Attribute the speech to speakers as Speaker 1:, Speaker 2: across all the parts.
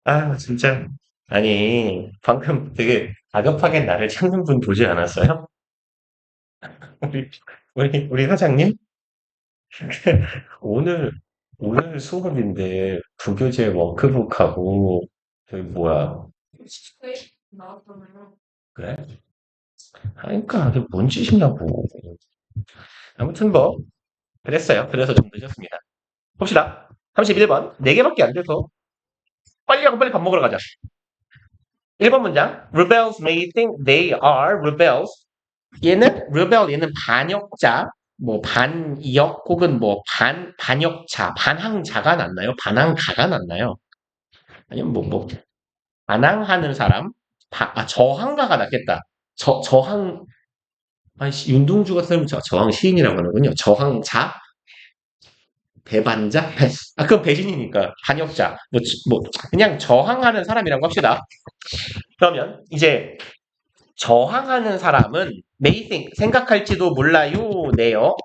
Speaker 1: 아, 진짜. 아니, 방금 되게 다급하게 나를 찾는 분 보지 않았어요? 우리, 우리 사장님? 오늘, 오늘 수업인데, 부교재 워크북하고, 저기 뭐야. 그래? 그러니까, 그게 뭔 짓이냐고. 아무튼 뭐, 그랬어요. 그래서 좀 늦었습니다. 봅시다. 31번. 4개밖에 안 돼서. 빨리 하고 빨리 밥 먹으러 가자. 1번 문장. Rebels may think they are rebels. 얘는 rebel, 얘는 반역자, 뭐 반역 혹은 뭐 반역자, 반항자가 낫나요? 반항가가 낫나요? 아니면 뭐 반항하는 사람? 저항가가 낫겠다. 저항, 윤동주가 쓰면 저항 시인이라고 하는군요. 저항자? 배반자? 그건 배신이니까. 반역자. 그냥 저항하는 사람이라고 합시다. 그러면 이제 저항하는 사람은 may think, 생각할지도 몰라요. 네요.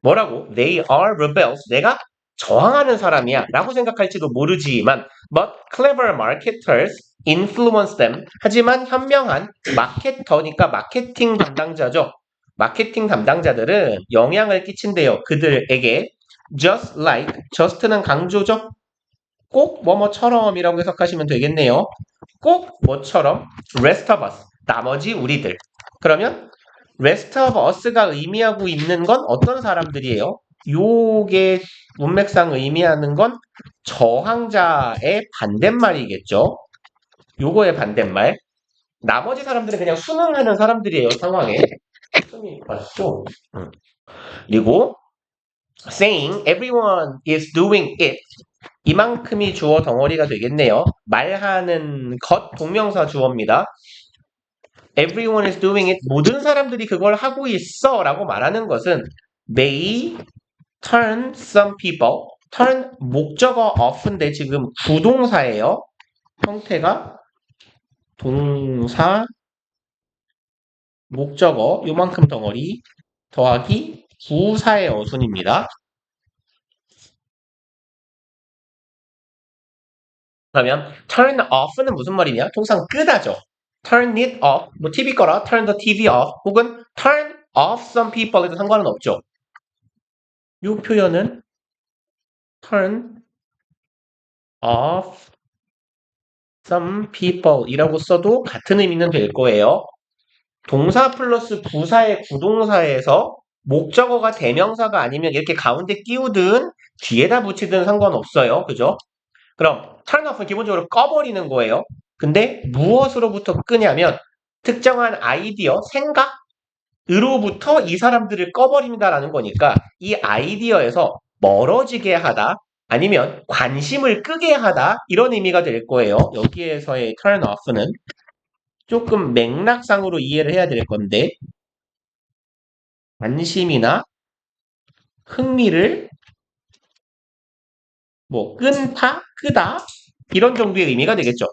Speaker 1: 뭐라고? They are rebels. 내가 저항하는 사람이야. 라고 생각할지도 모르지만 but clever marketers influence them. 하지만 현명한 마케터니까 마케팅 담당자죠. 마케팅 담당자들은 영향을 끼친대요. 그들에게 just like, just는 강조죠. 꼭 뭐뭐처럼이라고 해석하시면 되겠네요. 꼭 뭐처럼 rest of us, 나머지 우리들. 그러면 rest of us가 의미하고 있는 건 어떤 사람들이에요? 요게 문맥상 의미하는 건 저항자의 반대말이겠죠. 요거의 반대말. 나머지 사람들은 그냥 순응하는 사람들이에요, 상황에. 맞죠? 그리고 saying everyone is doing it. 이만큼이 주어 덩어리가 되겠네요. 말하는 것 동명사 주어입니다. Everyone is doing it. 모든 사람들이 그걸 하고 있어 라고 말하는 것은 may turn some people. turn 목적어 of인데 지금 부동사예요. 형태가 동사 목적어 요만큼 덩어리 더하기 부사의 어순입니다. 그러면 turn off는 무슨 말이냐? 통상 끄다죠. turn it off, 뭐 TV 꺼라, turn the TV off, 혹은 turn off some people 에도 상관은 없죠. 이 표현은 turn off some people 이라고 써도 같은 의미는 될 거예요. 동사 플러스 부사의 구동사에서 목적어가 대명사가 아니면 이렇게 가운데 끼우든 뒤에다 붙이든 상관없어요. 그죠? 그럼 turn off는 기본적으로 꺼버리는 거예요. 근데 무엇으로부터 끄냐면 특정한 아이디어, 생각으로부터 이 사람들을 꺼버립니다라는 거니까 이 아이디어에서 멀어지게 하다 아니면 관심을 끄게 하다 이런 의미가 될 거예요. 여기에서의 turn off는 조금 맥락상으로 이해를 해야 될 건데 관심이나 흥미를 뭐 끈다, 끄다 이런 정도의 의미가 되겠죠.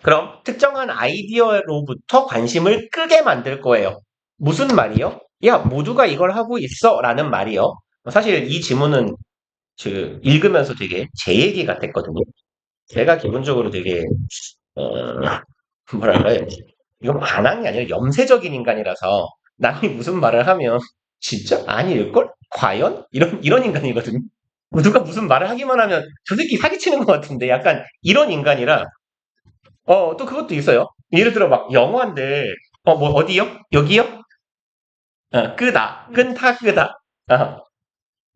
Speaker 1: 그럼 특정한 아이디어로부터 관심을 끄게 만들 거예요. 무슨 말이요? 야, 모두가 이걸 하고 있어 라는 말이요. 사실 이 지문은 읽으면서 되게 제 얘기 같았거든요. 제가 기본적으로 되게 뭐랄까요? 이건 반항이 아니라 염세적인 인간이라서 남이 무슨 말을 하면 진짜 아닐걸? 과연? 이런 인간이거든요. 누가 무슨 말을 하기만 하면 저 새끼 사기치는 것 같은데 약간 이런 인간이라 또 그것도 있어요. 예를 들어 막 영화인데 뭐 어디요? 여기요? 끄다. 끈타 끄다. 어,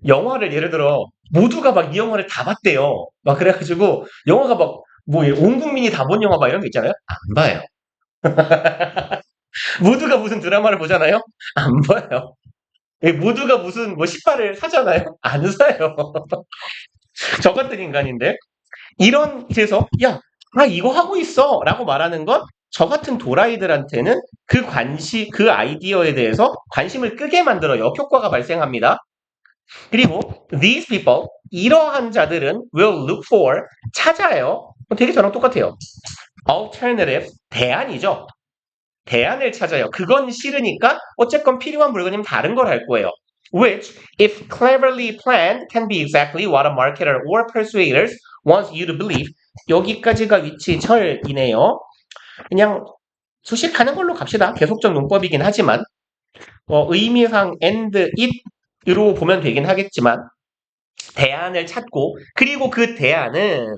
Speaker 1: 영화를 예를 들어 모두가 막 이 영화를 다 봤대요. 막 그래가지고 영화가 막 뭐 온 국민이 다 본 영화 막 이런 거 있잖아요. 안 봐요. 모두가 무슨 드라마를 보잖아요. 안 봐요. 모두가 무슨 뭐 신발을 사잖아요. 안 사요. 저 같은 인간인데 이런 그래서 야, 이거 하고 있어라고 말하는 건 저 같은 도라이들한테는 그 아이디어에 대해서 관심을 끄게 만들어 역효과가 발생합니다. 그리고 these people 이러한 자들은 will look for 찾아요. 되게 저랑 똑같아요. alternative 대안이죠. 대안을 찾아요. 그건 싫으니까 어쨌건 필요한 물건이면 다른 걸 할 거예요. which, if cleverly planned, can be exactly what a marketer or persuaders wants you to believe. 여기까지가 위치 철이네요. 그냥 수식하는 걸로 갑시다. 계속적 문법이긴 하지만 의미상 and it으로 보면 되긴 하겠지만 대안을 찾고 그리고 그 대안은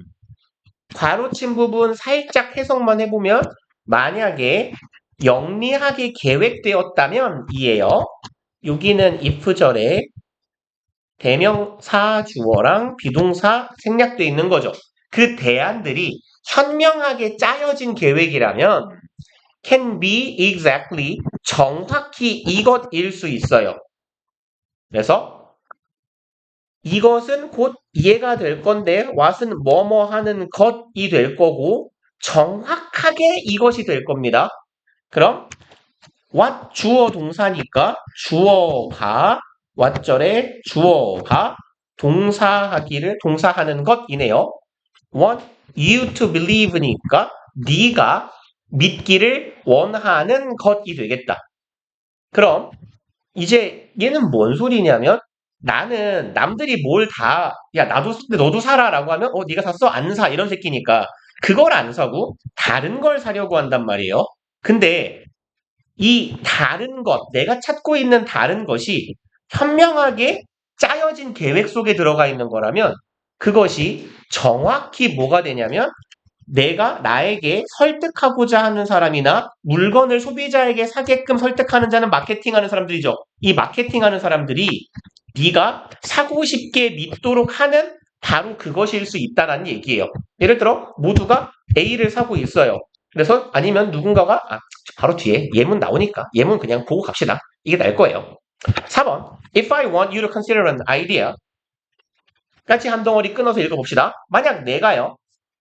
Speaker 1: 괄호친 부분 살짝 해석만 해보면 만약에 영리하게 계획되었다면 이에요. 여기는 if절에 대명사 주어랑 비동사 생략되어 있는 거죠. 그 대안들이 현명하게 짜여진 계획이라면 can be exactly 정확히 이것일 수 있어요. 그래서 이것은 곧 이해가 될 건데 what은 뭐뭐 하는 것이 될 거고 정확하게 이것이 될 겁니다. 그럼 what 주어 동사니까 주어가 what절에 주어가 동사하기를 동사하는 것이네요. want you to believe니까 네가 믿기를 원하는 것이 되겠다. 그럼 이제 얘는 뭔 소리냐면 나는 남들이 뭘 다 야 나도 너도 사라라고 하면 네가 샀어? 안 사 이런 새끼니까 그걸 안 사고 다른 걸 사려고 한단 말이에요. 근데 이 다른 것 내가 찾고 있는 다른 것이 현명하게 짜여진 계획 속에 들어가 있는 거라면 그것이 정확히 뭐가 되냐면 내가 나에게 설득하고자 하는 사람이나 물건을 소비자에게 사게끔 설득하는 자는 마케팅하는 사람들이죠. 이 마케팅하는 사람들이 네가 사고 싶게 믿도록 하는 바로 그것일 수 있다는 얘기예요. 예를 들어 모두가 A를 사고 있어요. 그래서 아니면 누군가가 바로 뒤에 예문 나오니까 예문 그냥 보고 갑시다. 이게 나을 거예요. 4번 If I want you to consider an idea 같이 한 덩어리 끊어서 읽어봅시다. 만약 내가요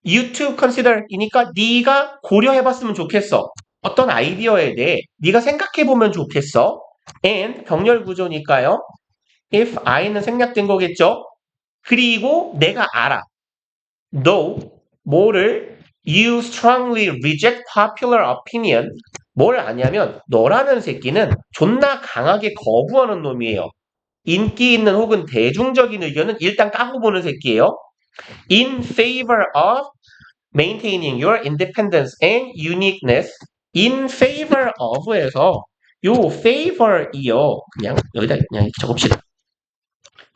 Speaker 1: you to consider 이니까 네가 고려해봤으면 좋겠어. 어떤 아이디어에 대해 네가 생각해보면 좋겠어. and 병렬 구조니까요. if I는 생략된 거겠죠. 그리고 내가 알아. though 뭐를 you strongly reject popular opinion 뭘 아냐면 너라는 새끼는 존나 강하게 거부하는 놈이에요. 인기 있는 혹은 대중적인 의견은 일단 까고 보는 새끼예요. In favor of maintaining your independence and uniqueness. In favor of에서 요 favor이요. 그냥 여기다 그냥 이렇게 적읍시다.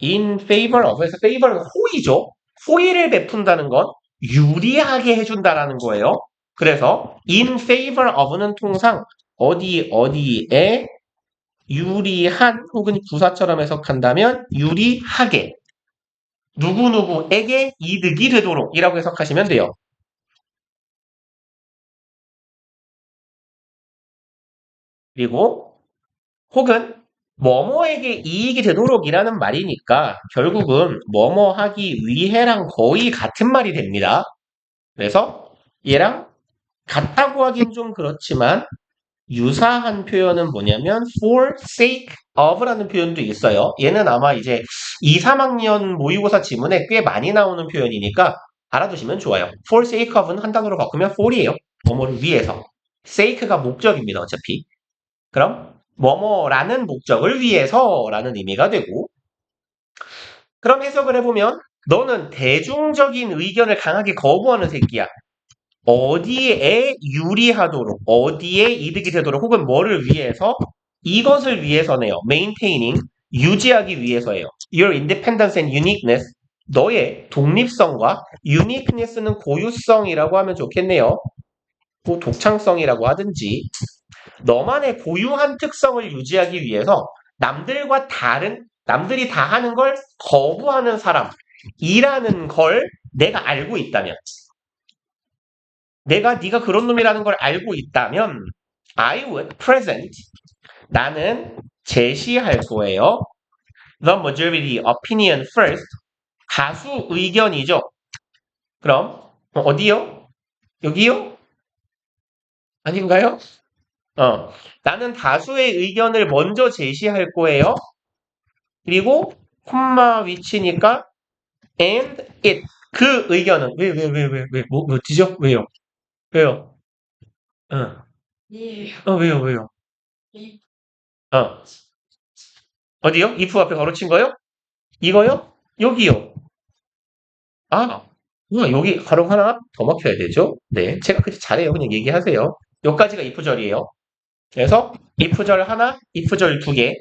Speaker 1: In favor of에서 favor은 호의죠. 호의를 베푼다는 건 유리하게 해준다라는 거예요. 그래서 in favor of는 통상 어디에 유리한 혹은 부사처럼 해석한다면 유리하게 누구누구에게 이득이 되도록 이라고 해석하시면 돼요. 그리고 혹은 뭐뭐에게 이익이 되도록이라는 말이니까 결국은 뭐뭐 하기 위해랑 거의 같은 말이 됩니다. 그래서 얘랑 같다고 하긴 좀 그렇지만 유사한 표현은 뭐냐면 for sake of라는 표현도 있어요. 얘는 아마 이제 2, 3학년 모의고사 지문에 꽤 많이 나오는 표현이니까 알아두시면 좋아요. for sake of는 한 단어로 바꾸면 for이에요. 뭐뭐를 위해서. sake가 목적입니다. 어차피. 그럼 뭐뭐라는 목적을 위해서라는 의미가 되고 그럼 해석을 해보면 너는 대중적인 의견을 강하게 거부하는 새끼야. 어디에 유리하도록 어디에 이득이 되도록 혹은 뭐를 위해서 이것을 위해서네요. maintaining 유지하기 위해서예요. Your independence and uniqueness 너의 독립성과 uniqueness는 고유성이라고 하면 좋겠네요. 뭐 독창성이라고 하든지 너만의 고유한 특성을 유지하기 위해서 남들과 다른 남들이 다 하는 걸 거부하는 사람이라는 걸 내가 알고 있다면 내가 네가 그런 놈이라는 걸 알고 있다면 I would present 나는 제시할 거예요. The majority opinion first 다수 의견이죠. 그럼 어디요? 여기요? 아닌가요? 나는 다수의 의견을 먼저 제시할 거예요. 그리고 콤마 위치니까 and it 그 의견은 왜 뭐 어디죠? 왜요? 왜요? 왜요? 왜요? 어 어디요? if 앞에 가로친 거요? 이거요? 여기요. 아, 여기 가로 하나 더 막혀야 되죠? 네, 제가 그렇게 잘해요. 그냥 얘기하세요. 여기까지가 if절이에요. 그래서 if절 하나, if절 두 개.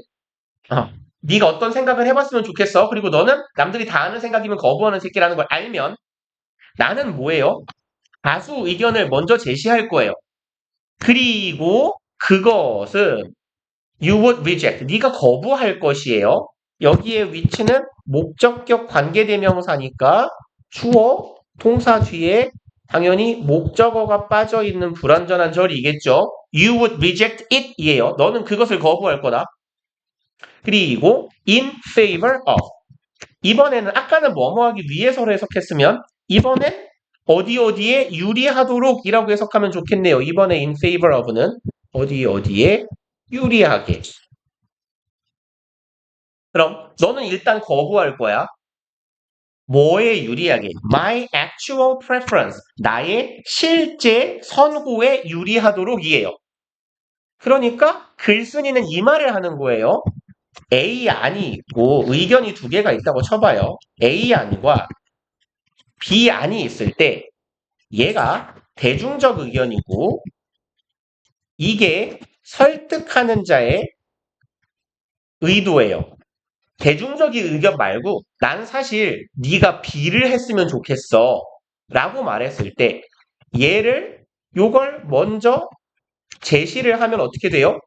Speaker 1: 어. 네가 어떤 생각을 해봤으면 좋겠어. 그리고 너는 남들이 다 아는 생각이면 거부하는 새끼라는 걸 알면 나는 뭐예요? 다수 의견을 먼저 제시할 거예요. 그리고 그것은 you would reject. 네가 거부할 것이에요. 여기에 위치는 목적격 관계대명사니까 주어, 동사 뒤에 당연히 목적어가 빠져있는 불완전한 절이겠죠. You would reject it 이에요. 너는 그것을 거부할 거다. 그리고 in favor of. 이번에는 아까는 뭐뭐하기 위해서로 해석했으면 이번엔 어디 어디에 유리하도록 이라고 해석하면 좋겠네요. 이번에 in favor of는 어디 어디에 유리하게. 그럼 너는 일단 거부할 거야. 뭐에 유리하게? My actual preference. 나의 실제 선호에 유리하도록 이에요. 그러니까 글쓴이는 이 말을 하는 거예요. A 안이 있고 의견이 두 개가 있다고 쳐봐요. A 안과 B 안이 있을 때 얘가 대중적 의견이고 이게 설득하는 자의 의도예요. 대중적인 의견 말고 난 사실 네가 B를 했으면 좋겠어 라고 말했을 때 얘를 요걸 먼저 제시를 하면 어떻게 돼요?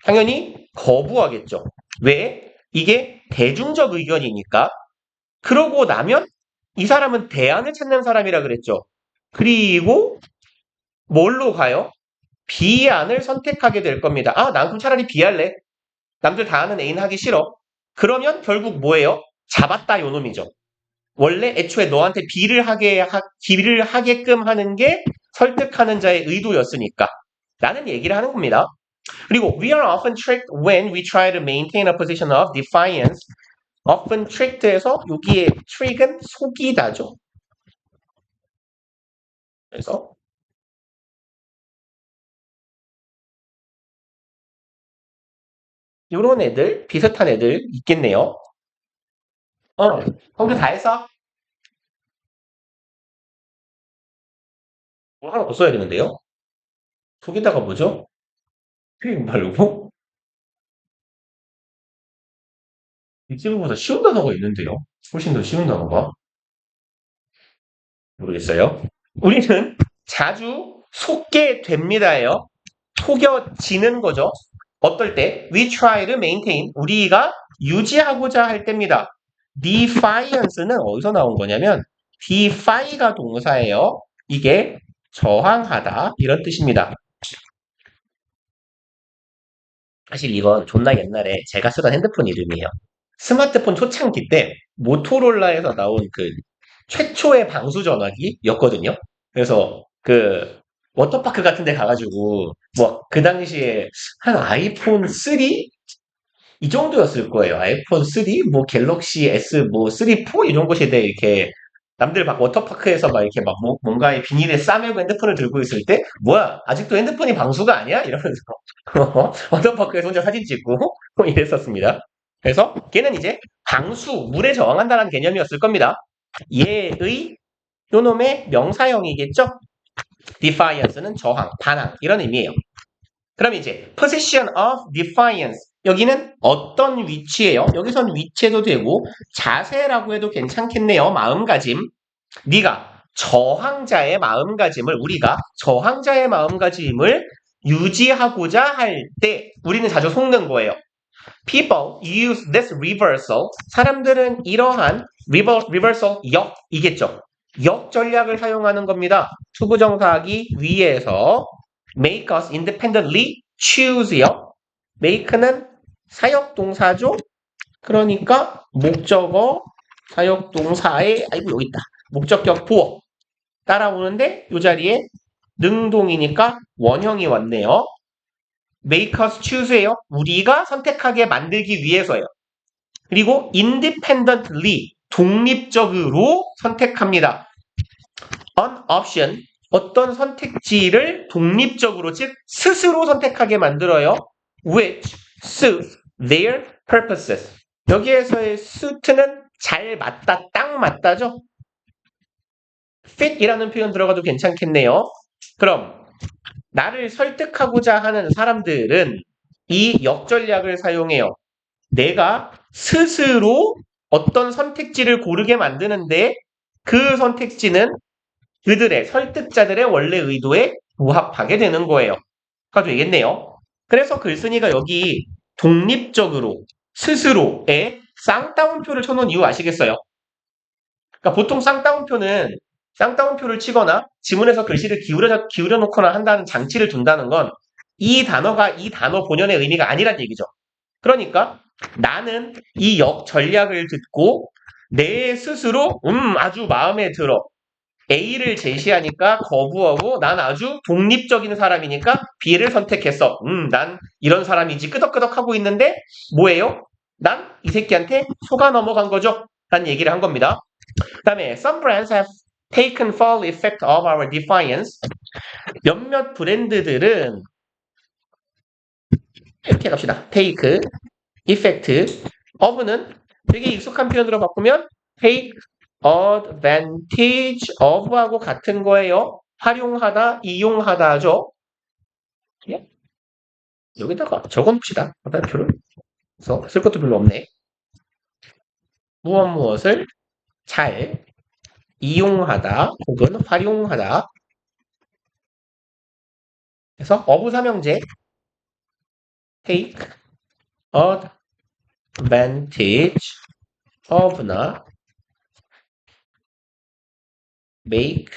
Speaker 1: 당연히 거부하겠죠. 왜? 이게 대중적 의견이니까. 그러고 나면 이 사람은 대안을 찾는 사람이라 그랬죠. 그리고 뭘로 가요? B안을 선택하게 될 겁니다. 아, 난 그럼 차라리 B 할래. 남들 다 아는 A는 하기 싫어. 그러면 결국 뭐예요? 잡았다 요 놈이죠. 원래 애초에 너한테 B를 하게끔 하는 게 설득하는 자의 의도였으니까. 라는 얘기를 하는 겁니다. 그리고 we are often tricked when we try to maintain a position of defiance. often tricked에서 여기에 trick은 속이다죠. 그래서 이런 애들, 비슷한 애들 있겠네요. 형들 다 했어? 뭐 하나 더 써야 되는데요? 속이다가 뭐죠? 트릭 말고? 이 친구보다 쉬운 단어가 있는데요. 훨씬 더 쉬운 단어가. 모르겠어요. 우리는 자주 속게 됩니다예요. 속여지는 거죠. 어떨 때? We try to maintain. 우리가 유지하고자 할 때입니다. defiance는 어디서 나온 거냐면 defy가 동사예요. 이게 저항하다 이런 뜻입니다. 사실 이건 존나 옛날에 제가 쓰던 핸드폰 이름이에요. 스마트폰 초창기 때 모토로라에서 나온 그 최초의 방수 전화기였거든요. 그래서 그 워터파크 같은 데 가가지고 뭐 그 당시에 한 아이폰 3? 이 정도였을 거예요. 아이폰 3? 뭐 갤럭시 S 뭐 3, 4 이런 곳에 이렇게 남들 막 워터파크에서 막 이렇게 막 뭔가에 비닐에 싸매고 핸드폰을 들고 있을 때 뭐야 아직도 핸드폰이 방수가 아니야? 이러면서 워터파크에서 혼자 사진 찍고 뭐 이랬었습니다. 그래서 걔는 이제 방수, 물에 저항한다는 개념이었을 겁니다. 얘의 요놈의 명사형이겠죠? defiance는 저항, 반항 이런 의미예요. 그럼 이제 position of defiance 여기는 어떤 위치예요? 여기선 위치해도 되고 자세라고 해도 괜찮겠네요. 마음가짐. 네가 저항자의 마음가짐을 우리가 저항자의 마음가짐을 유지하고자 할 때 우리는 자주 속는 거예요. People use this reversal. 사람들은 이러한 reversal 역이겠죠. 역 전략을 사용하는 겁니다. 투부정사하기 위해서 make us independently choose요. make는 사역동사죠. 그러니까 목적어 사역동사의 아이고 여기 있다. 목적격 보어 따라오는데 이 자리에 능동이니까 원형이 왔네요. make us choose예요. 우리가 선택하게 만들기 위해서요. 그리고 independently 독립적으로 선택합니다. an option 어떤 선택지를 독립적으로 즉 스스로 선택하게 만들어요. which suits their purposes 여기에서의 suit는 잘 맞다, 딱 맞다죠? fit이라는 표현 들어가도 괜찮겠네요. 그럼 나를 설득하고자 하는 사람들은 이 역전략을 사용해요. 내가 스스로 어떤 선택지를 고르게 만드는데 그 선택지는 그들의 설득자들의 원래 의도에 부합하게 되는 거예요. 가 되겠네요. 그래서 글쓴이가 여기 독립적으로 스스로의 쌍따옴표를 쳐놓은 이유 아시겠어요? 그러니까 보통 쌍따옴표는 쌍따옴표를 치거나 지문에서 글씨를 기울여 놓거나 한다는 장치를 둔다는 건 이 단어가 이 단어 본연의 의미가 아니란 얘기죠. 그러니까 나는 이 역전략을 듣고 내 스스로 아주 마음에 들어. A를 제시하니까 거부하고 난 아주 독립적인 사람이니까 B를 선택했어. 난 이런 사람이지 끄덕끄덕 하고 있는데 뭐예요? 난 이 새끼한테 속아 넘어간 거죠. 라는 얘기를 한 겁니다. 그 다음에 Some brands have taken full effect of our defiance. 몇몇 브랜드들은 이렇게 갑시다. take, effect, of는 되게 익숙한 표현으로 바꾸면 take advantage of하고 같은 거예요. 활용하다, 이용하다죠. 예? 여기다가 적어봅시다. 화살표를. 그래서 쓸 것도 별로 없네. 무엇을 잘 이용하다 혹은 활용하다. 그래서 어부사명제 take advantage of나 make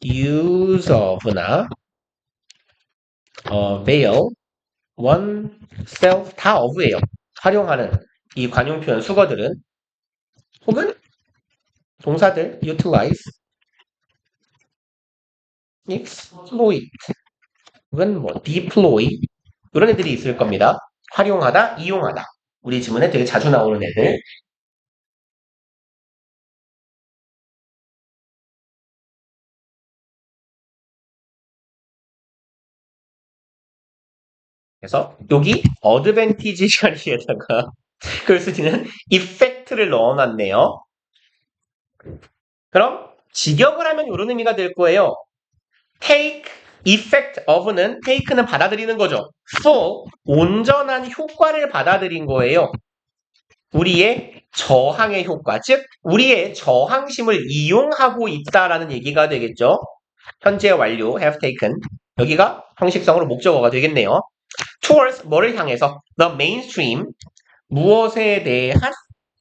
Speaker 1: use of나 avail oneself 다 of예요. 활용하는 이 관용 표현 수거들은 혹은 동사들 utilize, exploit 혹은 뭐 deploy 이런 애들이 있을 겁니다. 활용하다, 이용하다. 우리 지문에 되게 자주 나오는 애들. 그래서 여기 어드밴티지 자리에다가 글쓰기는 effect를 넣어놨네요. 그럼 직역을 하면 이런 의미가 될 거예요. take effect of는 take는 받아들이는 거죠. full 온전한 효과를 받아들인 거예요. 우리의 저항의 효과, 즉 우리의 저항심을 이용하고 있다라는 얘기가 되겠죠. 현재 완료 have taken 여기가 형식성으로 목적어가 되겠네요. towards 뭐를 향해서 the mainstream 무엇에 대한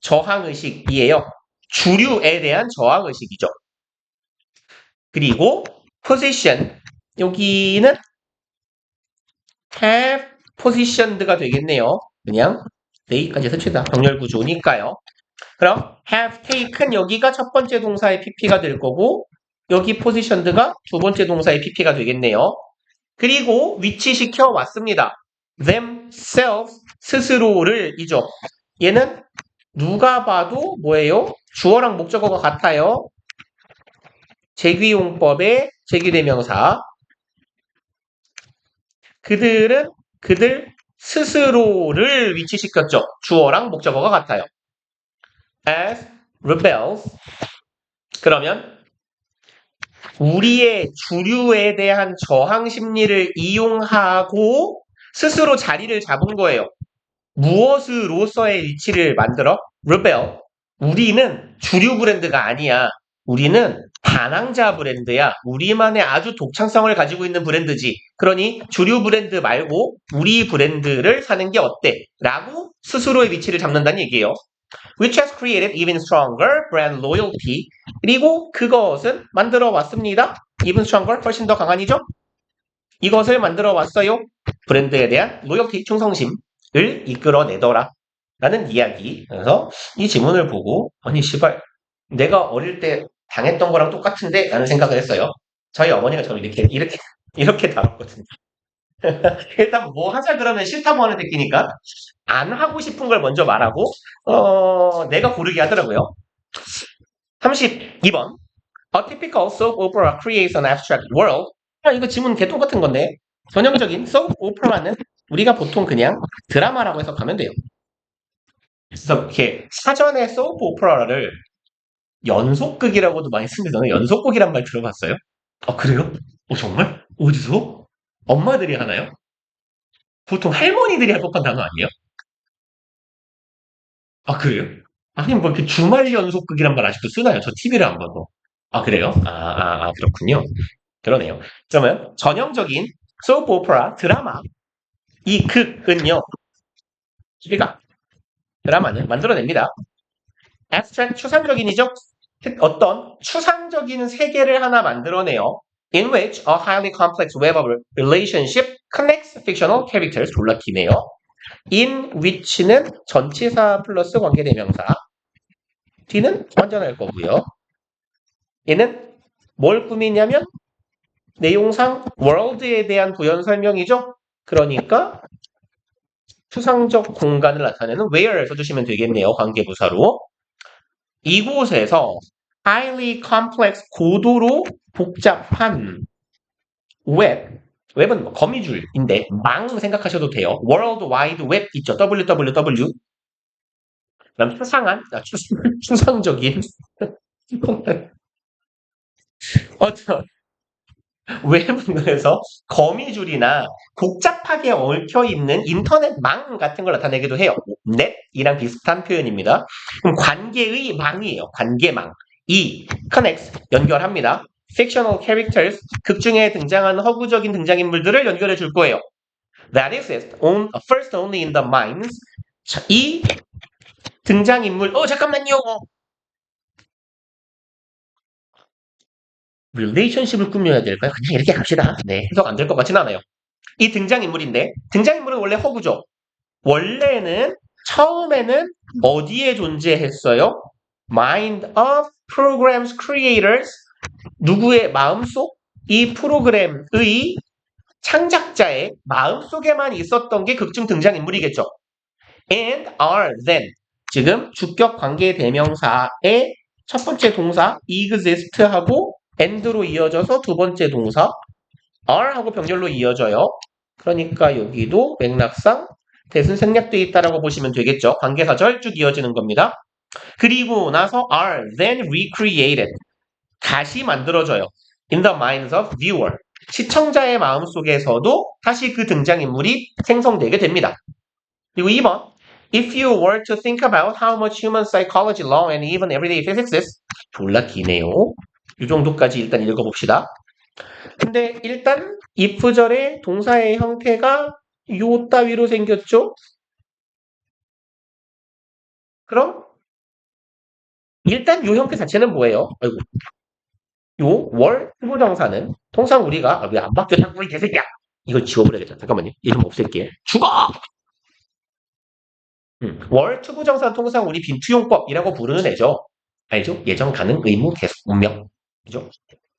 Speaker 1: 저항의식이에요. 주류에 대한 저항의식이죠. 그리고 position 여기는 have positioned가 되겠네요. 그냥 they까지 설치다. 병렬 구조니까요. 그럼 have taken 여기가 첫 번째 동사의 pp가 될 거고 여기 positioned가 두 번째 동사의 pp가 되겠네요. 그리고 위치시켜 왔습니다. themselves 스스로를 이죠. 얘는 누가 봐도 뭐예요? 주어랑 목적어가 같아요. 제귀용법의 제귀대명사. 그들은 그들 스스로를 위치시켰죠. 주어랑 목적어가 같아요. as rebels 그러면 우리의 주류에 대한 저항 심리를 이용하고 스스로 자리를 잡은 거예요. 무엇으로서의 위치를 만들어? rebel. 우리는 주류 브랜드가 아니야. 우리는 반항자 브랜드야. 우리만의 아주 독창성을 가지고 있는 브랜드지. 그러니 주류 브랜드 말고 우리 브랜드를 사는 게 어때? 라고 스스로의 위치를 잡는다는 얘기예요. Which has created even stronger brand loyalty. 그리고 그것은 만들어 왔습니다. Even stronger, 훨씬 더 강한이죠? 이것을 만들어 왔어요. 브랜드에 대한 로열티, 충성심을 이끌어내더라. 라는 이야기. 그래서 이 지문을 보고 아니 씨발 내가 어릴 때 당했던 거랑 똑같은데? 라는 생각을 했어요. 저희 어머니가 저를 이렇게 다뤘거든요. 일단 뭐 하자 그러면 싫다고 하는 새끼니까 안 하고 싶은 걸 먼저 말하고 내가 고르게 하더라고요. 32번 A typical soap opera creates an abstract world. 이거 지문 개똥 같은 건데 전형적인 soap opera는 우리가 보통 그냥 드라마라고 해석하면 돼요. 그래서 이렇게 사전에 소프 오퍼라를 연속극이라고도 많이 쓰는데 저는 연속극이란 말 들어봤어요? 아, 그래요? 정말? 어디서? 엄마들이 하나요? 보통 할머니들이 할 법한 단어 아니에요? 아, 그래요? 아니, 뭐 이렇게 주말 연속극이란 말 아직도 쓰나요? 저 TV를 안 봐서. 아, 그래요? 그렇군요. 그러네요. 그러면 전형적인 소프 오퍼라 드라마 이 극은요. 우리가 드라마는 만들어냅니다. abstract 추상적인이죠. 어떤 추상적인 세계를 하나 만들어내요. In which a highly complex web of relationship connects fictional characters. 졸라 기네요. In which는 전치사 플러스 관계대명사. D는 완전할 거고요. 얘는 뭘 꾸미냐면 내용상 world에 대한 부연 설명이죠. 그러니까 추상적 공간을 나타내는 where 써주시면 되겠네요. 관계부사로. 이곳에서 highly complex 고도로 복잡한 웹은 뭐 거미줄인데 망 생각하셔도 돼요. World Wide Web 있죠. www. 그다음 추상적인 어떤 웹에서 거미줄이나 복잡하게 얽혀 있는 인터넷망 같은 걸 나타내기도 해요. 넷이랑 비슷한 표현입니다. 그럼 관계의 망이에요. 관계망. connects 연결합니다. fictional characters 극 중에 등장하는 허구적인 등장인물들을 연결해 줄 거예요. That exists first only in the minds. 자, 이 등장인물 잠깐만요. 릴레이션십을 꾸며야 될까요? 그냥 이렇게 갑시다. 네, 해석 안 될 것 같진 않아요. 이 등장인물인데 등장인물은 원래 허구죠. 원래는 처음에는 어디에 존재했어요? Mind of programs creators. 누구의 마음속? 이 프로그램의 창작자의 마음속에만 있었던 게 극중 등장인물이겠죠. And are then. 지금 주격 관계 대명사의 첫 번째 동사 exist하고 and로 이어져서 두 번째 동사 are 하고 병렬로 이어져요. 그러니까 여기도 맥락상 대순 생략되어 있다라고 보시면 되겠죠. 관계사절 쭉 이어지는 겁니다. 그리고 나서 are then recreated. 다시 만들어져요. In the minds of viewer. 시청자의 마음속에서도 다시 그 등장인물이 생성되게 됩니다. 그리고 2번. If you were to think about how much human psychology, law, and even everyday physics is. 졸라 기네요. 이 정도까지 일단 읽어봅시다. 근데 일단 if절의 동사의 형태가 요 따위로 생겼죠? 그럼 일단 요 형태 자체는 뭐예요? 아이고, 요 월 후보정사는 통상 우리가 왜 안 바뀌어 자꾸 이 개새끼야! 이걸 지워버려야겠다. 잠깐만요. 이름 없앨게. 죽어! 월 투부정사는 통상 우리 빈투용법이라고 부르는 애죠. 알죠? 예정, 가능, 의무, 계속, 운명. 그죠?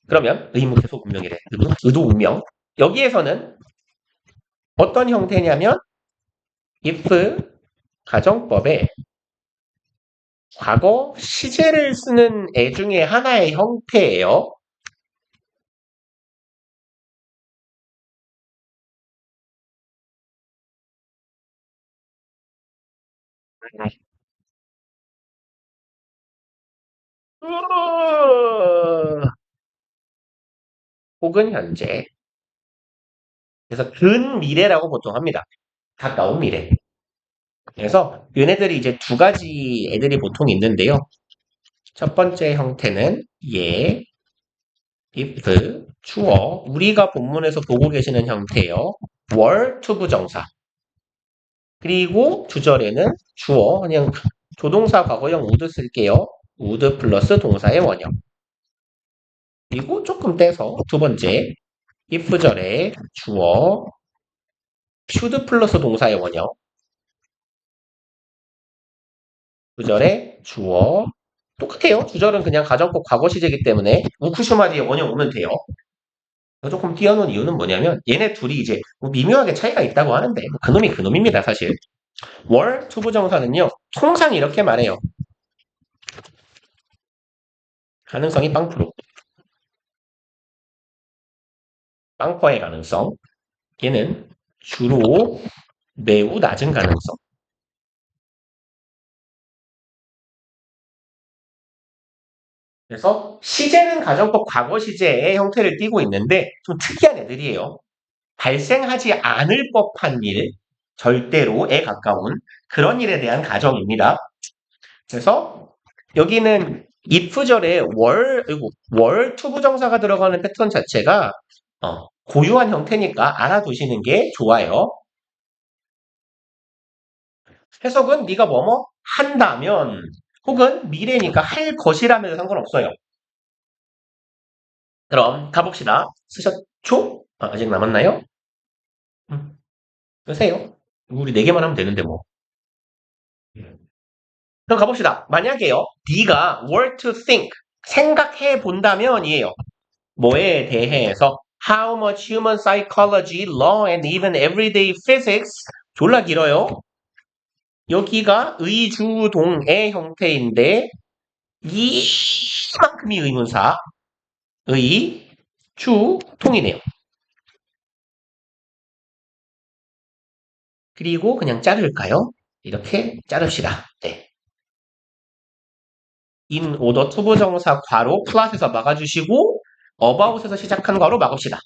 Speaker 1: 그러면 의무, 계속, 운명이래. 의도, 운명. 여기에서는 어떤 형태냐면 if 가정법에 과거 시제를 쓰는 애 중에 하나의 형태예요. 혹은 현재. 그래서 근미래라고 보통 합니다. 가까운 미래. 그래서 얘네들이 이제 두 가지 애들이 보통 있는데요. 첫 번째 형태는 예, if, 주어. 우리가 본문에서 보고 계시는 형태예요. 월, 투부정사. 그리고 주절에는 주어, 그냥 조동사 과거형 would 쓸게요. would 플러스 동사의 원형. 그리고 조금 떼서 두 번째, if절에 주어, should 플러스 동사의 원형. 주절에 주어. 똑같아요. 주절은 그냥 가정법 과거 시제이기 때문에 우쿠슈마디의 원형 오면 돼요. 조금 띄워놓은 이유는 뭐냐면 얘네 둘이 이제 뭐 미묘하게 차이가 있다고 하는데 뭐 그놈이 그놈입니다 사실. 월 투부정사는요 통상 이렇게 말해요. 가능성이 빵프로. 빵퍼의 가능성. 얘는 주로 매우 낮은 가능성. 그래서 시제는 가정법 과거 시제의 형태를 띠고 있는데 좀 특이한 애들이에요. 발생하지 않을 법한 일, 절대로에 가까운 그런 일에 대한 가정입니다. 그래서 여기는 if절에 월 투부정사가 들어가는 패턴 자체가 고유한 형태니까 알아두시는 게 좋아요. 해석은 네가 뭐뭐 한다면 혹은 미래니까 할 것이라면 상관없어요. 그럼 가봅시다. 쓰셨죠? 아직 남았나요? 쓰세요. 우리 4개만 하면 되는데 뭐. 그럼 가봅시다. 만약에요. 네가 were to think 생각해 본다면이에요. 뭐에 대해서 how much human psychology, law, and even everyday physics 졸라 길어요. 여기가 의주동의 형태인데 이만큼이 의문사 의주통이네요. 그리고 그냥 자를까요? 이렇게 자릅시다. 네. in order 투부정사 괄호 플랫에서 막아주시고 about에서 시작한 괄호 막읍시다.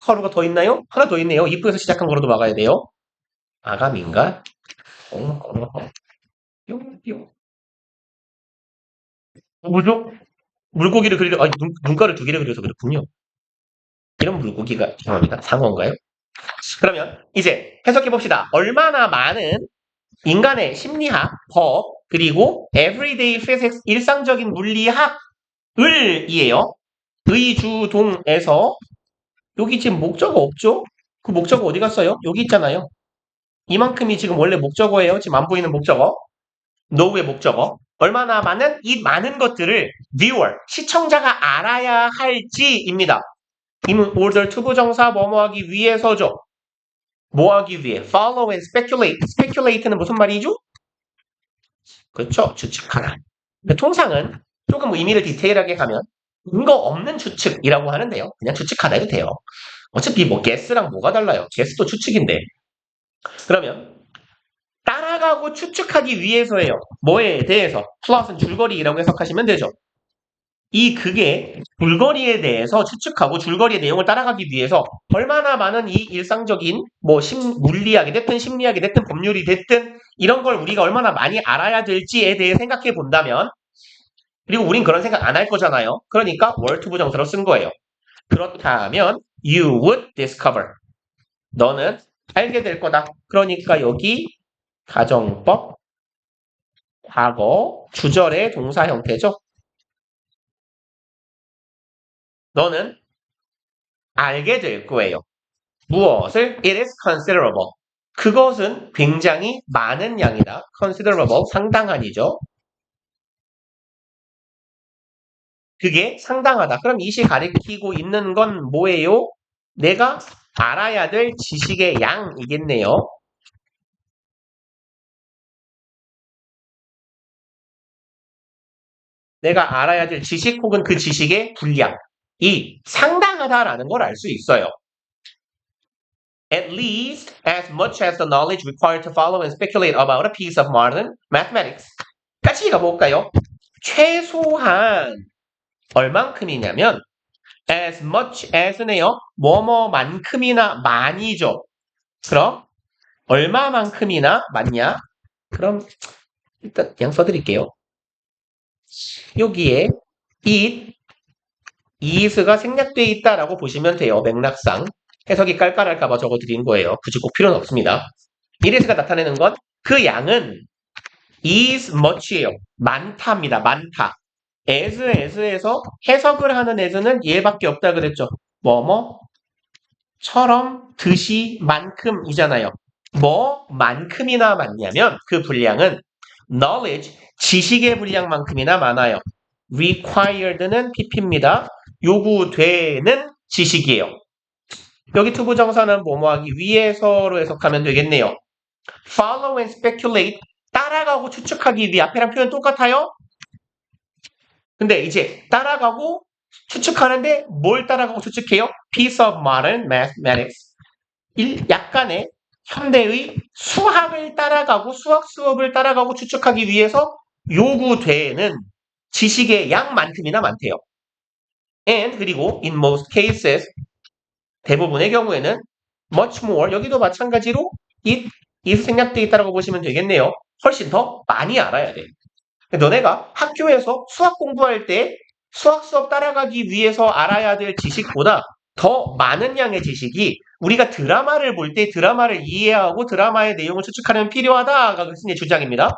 Speaker 1: 괄호가 더 있나요? 하나 더 있네요. if에서 시작한 괄호도 막아야 돼요. 아감인가? 뿅뿅. 뭐죠? 물고기를 그리려, 눈가를 2개를 그려서 그렇군요. 이런 물고기가, 죄송합니다. 상어인가요? 그러면 이제 해석해봅시다. 얼마나 많은 인간의 심리학, 법, 그리고 everyday physics, 일상적인 물리학을 이에요. 의주동에서 여기 지금 목적어 없죠? 그 목적어 어디 갔어요? 여기 있잖아요. 이만큼이 지금 원래 목적어예요. 지금 안 보이는 목적어. no의 목적어. 얼마나 많은 이 많은 것들을 viewer, 시청자가 알아야 할지입니다. in order 투부정사 뭐뭐 하기 위해서죠. 뭐 하기 위해? follow and speculate. speculate는 무슨 말이죠? 그렇죠. 추측하다. 통상은 조금 의미를 디테일하게 가면 근거 없는 추측이라고 하는데요. 그냥 추측하다 해도 돼요. 어차피 뭐 guess랑 뭐가 달라요? guess도 추측인데. 그러면 따라가고 추측하기 위해서예요. 뭐에 대해서? 플롯은 줄거리라고 해석하시면 되죠. 이 극의 줄거리에 대해서 추측하고 줄거리의 내용을 따라가기 위해서 얼마나 많은 이 일상적인 뭐 물리학이 됐든 심리학이 됐든 법률이 됐든 이런 걸 우리가 얼마나 많이 알아야 될지에 대해 생각해 본다면 그리고 우린 그런 생각 안 할 거잖아요. 그러니까 were to 부정사로 쓴 거예요. 그렇다면 you would discover. 너는 알게 될 거다. 그러니까 여기 가정법 과거 주절의 동사 형태죠. 너는 알게 될 거예요. 무엇을? It is considerable. 그것은 굉장히 많은 양이다. considerable, 상당한이죠. 그게 상당하다. 그럼 이시 가리키고 있는 건 뭐예요? 내가 알아야 될 지식의 양이겠네요. 내가 알아야 될 지식 혹은 그 지식의 분량이 상당하다라는 걸 알 수 있어요. At least as much as the knowledge required to follow and speculate about a piece of modern mathematics. 같이 가볼까요? 최소한 얼만큼이냐면 as much as네요. 뭐뭐만큼이나 많이죠. 그럼 얼마만큼이나 많냐? 그럼 일단 그냥 써드릴게요. 여기에 it가 생략되어 있다라고 보시면 돼요. 맥락상. 해석이 깔깔할까봐 적어드린 거예요. 굳이 꼭 필요는 없습니다. it가 나타내는 건 그 양은 is much예요. 많다입니다. 많다. as에서 해석을 하는 as는 얘밖에 없다 그랬죠. 뭐뭐처럼 듯이 만큼이잖아요. 뭐만큼이나 많냐면 그 분량은 knowledge, 지식의 분량만큼이나 많아요. required는 pp입니다. 요구되는 지식이에요. 여기 투부정사는 뭐뭐하기 위해서로 해석하면 되겠네요. follow and speculate, 따라가고 추측하기 위해 앞에랑 표현 똑같아요? 근데 이제 따라가고 추측하는데 뭘 따라가고 추측해요? piece of modern mathematics. 약간의 현대의 수학을 따라가고 수학 수업을 따라가고 추측하기 위해서 요구되는 지식의 양만큼이나 많대요. And 그리고 in most cases 대부분의 경우에는 much more 여기도 마찬가지로 it is 생략되어 있다고 보시면 되겠네요. 훨씬 더 많이 알아야 돼. 너네가 학교에서 수학 공부할 때 수학 수업 따라가기 위해서 알아야 될 지식보다 더 많은 양의 지식이 우리가 드라마를 볼 때 드라마를 이해하고 드라마의 내용을 추측하는 필요하다가 교수님의 주장입니다.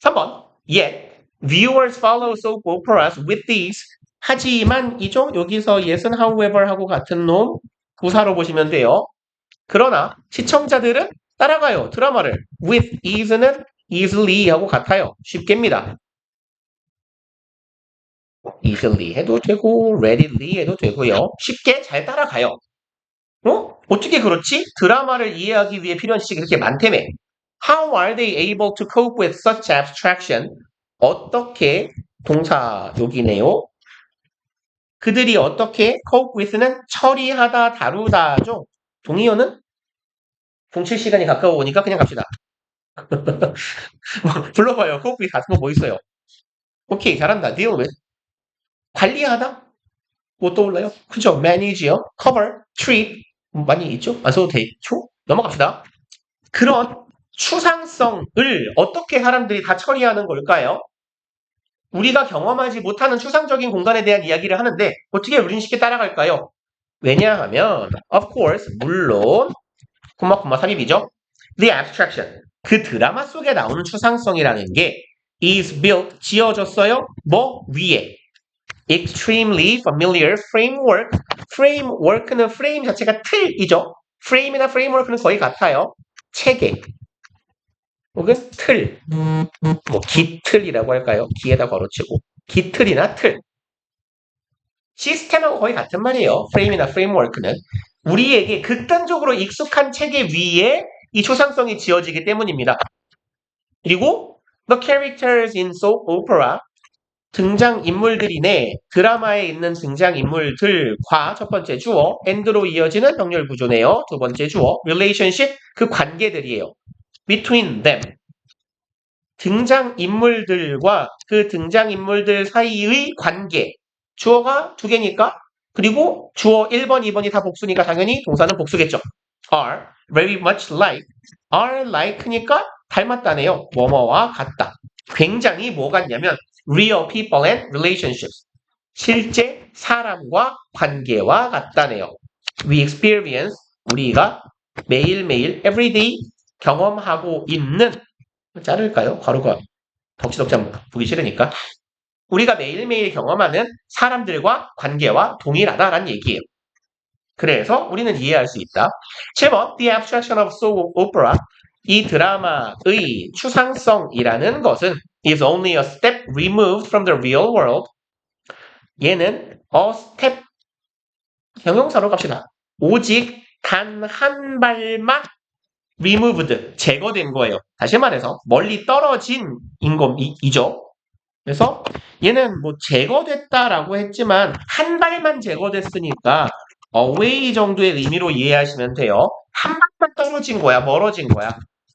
Speaker 1: 3번 Yet viewers follow soap operas with these 하지만 이죠? 여기서 yes은 however 하고 같은 놈 부사로 보시면 돼요. 그러나 시청자들은 따라가요. 드라마를 with ease는 easily 하고 같아요. 쉽게입니다. easily 해도 되고 readily 해도 되고요. 쉽게 잘 따라가요. 어떻게 그렇지? 드라마를 이해하기 위해 필요한 지식이 그렇게 많다며. How are they able to cope with such abstraction? 어떻게 동사 여기네요. 그들이 어떻게 cope with는 처리하다, 다루다죠. 동의어는 공칠 시간이 가까워 오니까 그냥 갑시다. 불러봐요. cope with 같은 거 뭐 있어요? 오케이, 잘한다. deal with. 관리하다? 뭐 떠올라요? 그죠? manage요. cover, treat. 많이 있죠? 안 써도 되죠? 넘어갑시다. 그런 추상성을 어떻게 사람들이 다 처리하는 걸까요? 우리가 경험하지 못하는 추상적인 공간에 대한 이야기를 하는데 어떻게 우리는 쉽게 따라갈까요? 왜냐하면 of course 물론 콤마 삽입이죠. The abstraction 그 드라마 속에 나오는 추상성이라는 게 is built 지어졌어요. 뭐 위에 extremely familiar framework framework는 frame 자체가 틀이죠. frame이나 framework는 거의 같아요. 체계 혹은 틀, 뭐 기틀이라고 할까요? 기에다 걸어치고 기틀이나 틀 시스템하고 거의 같은 말이에요. 프레임이나 프레임워크는 우리에게 극단적으로 익숙한 체계 위에 이 초상성이 지어지기 때문입니다. 그리고 the characters in soap opera 등장인물들이네 드라마에 있는 등장인물들과 첫 번째 주어 and로 이어지는 병렬 구조네요. 두 번째 주어 relationship 그 관계들이에요. between them 등장인물들과 그 등장인물들 사이의 관계 주어가 두 개니까 그리고 주어 1번, 2번이 다 복수니까 당연히 동사는 복수겠죠. are very much like are like니까 닮았다네요. 뭐뭐와 같다. 굉장히 뭐 같냐면 real people and relationships 실제 사람과 관계와 같다네요. We experience 우리가 매일매일 everyday 경험하고 있는 자를까요? 가루가 덕지덕지 보기 싫으니까 우리가 매일매일 경험하는 사람들과 관계와 동일하다라는 얘기예요. 그래서 우리는 이해할 수 있다. 7번 The abstraction of soap opera 이 드라마의 추상성이라는 것은 is only a step removed from the real world 얘는 a step 형용사로 갑시다. 오직 단 한 발만 removed 제거된 거예요. 다시 말해서 멀리 떨어진 인검이죠. 그래서 얘는 뭐 제거됐다라고 했지만 한 발만 제거됐으니까 away 정도의 의미로 이해하시면 돼요. 한 발만 떨어진 거야, 멀어진 거야.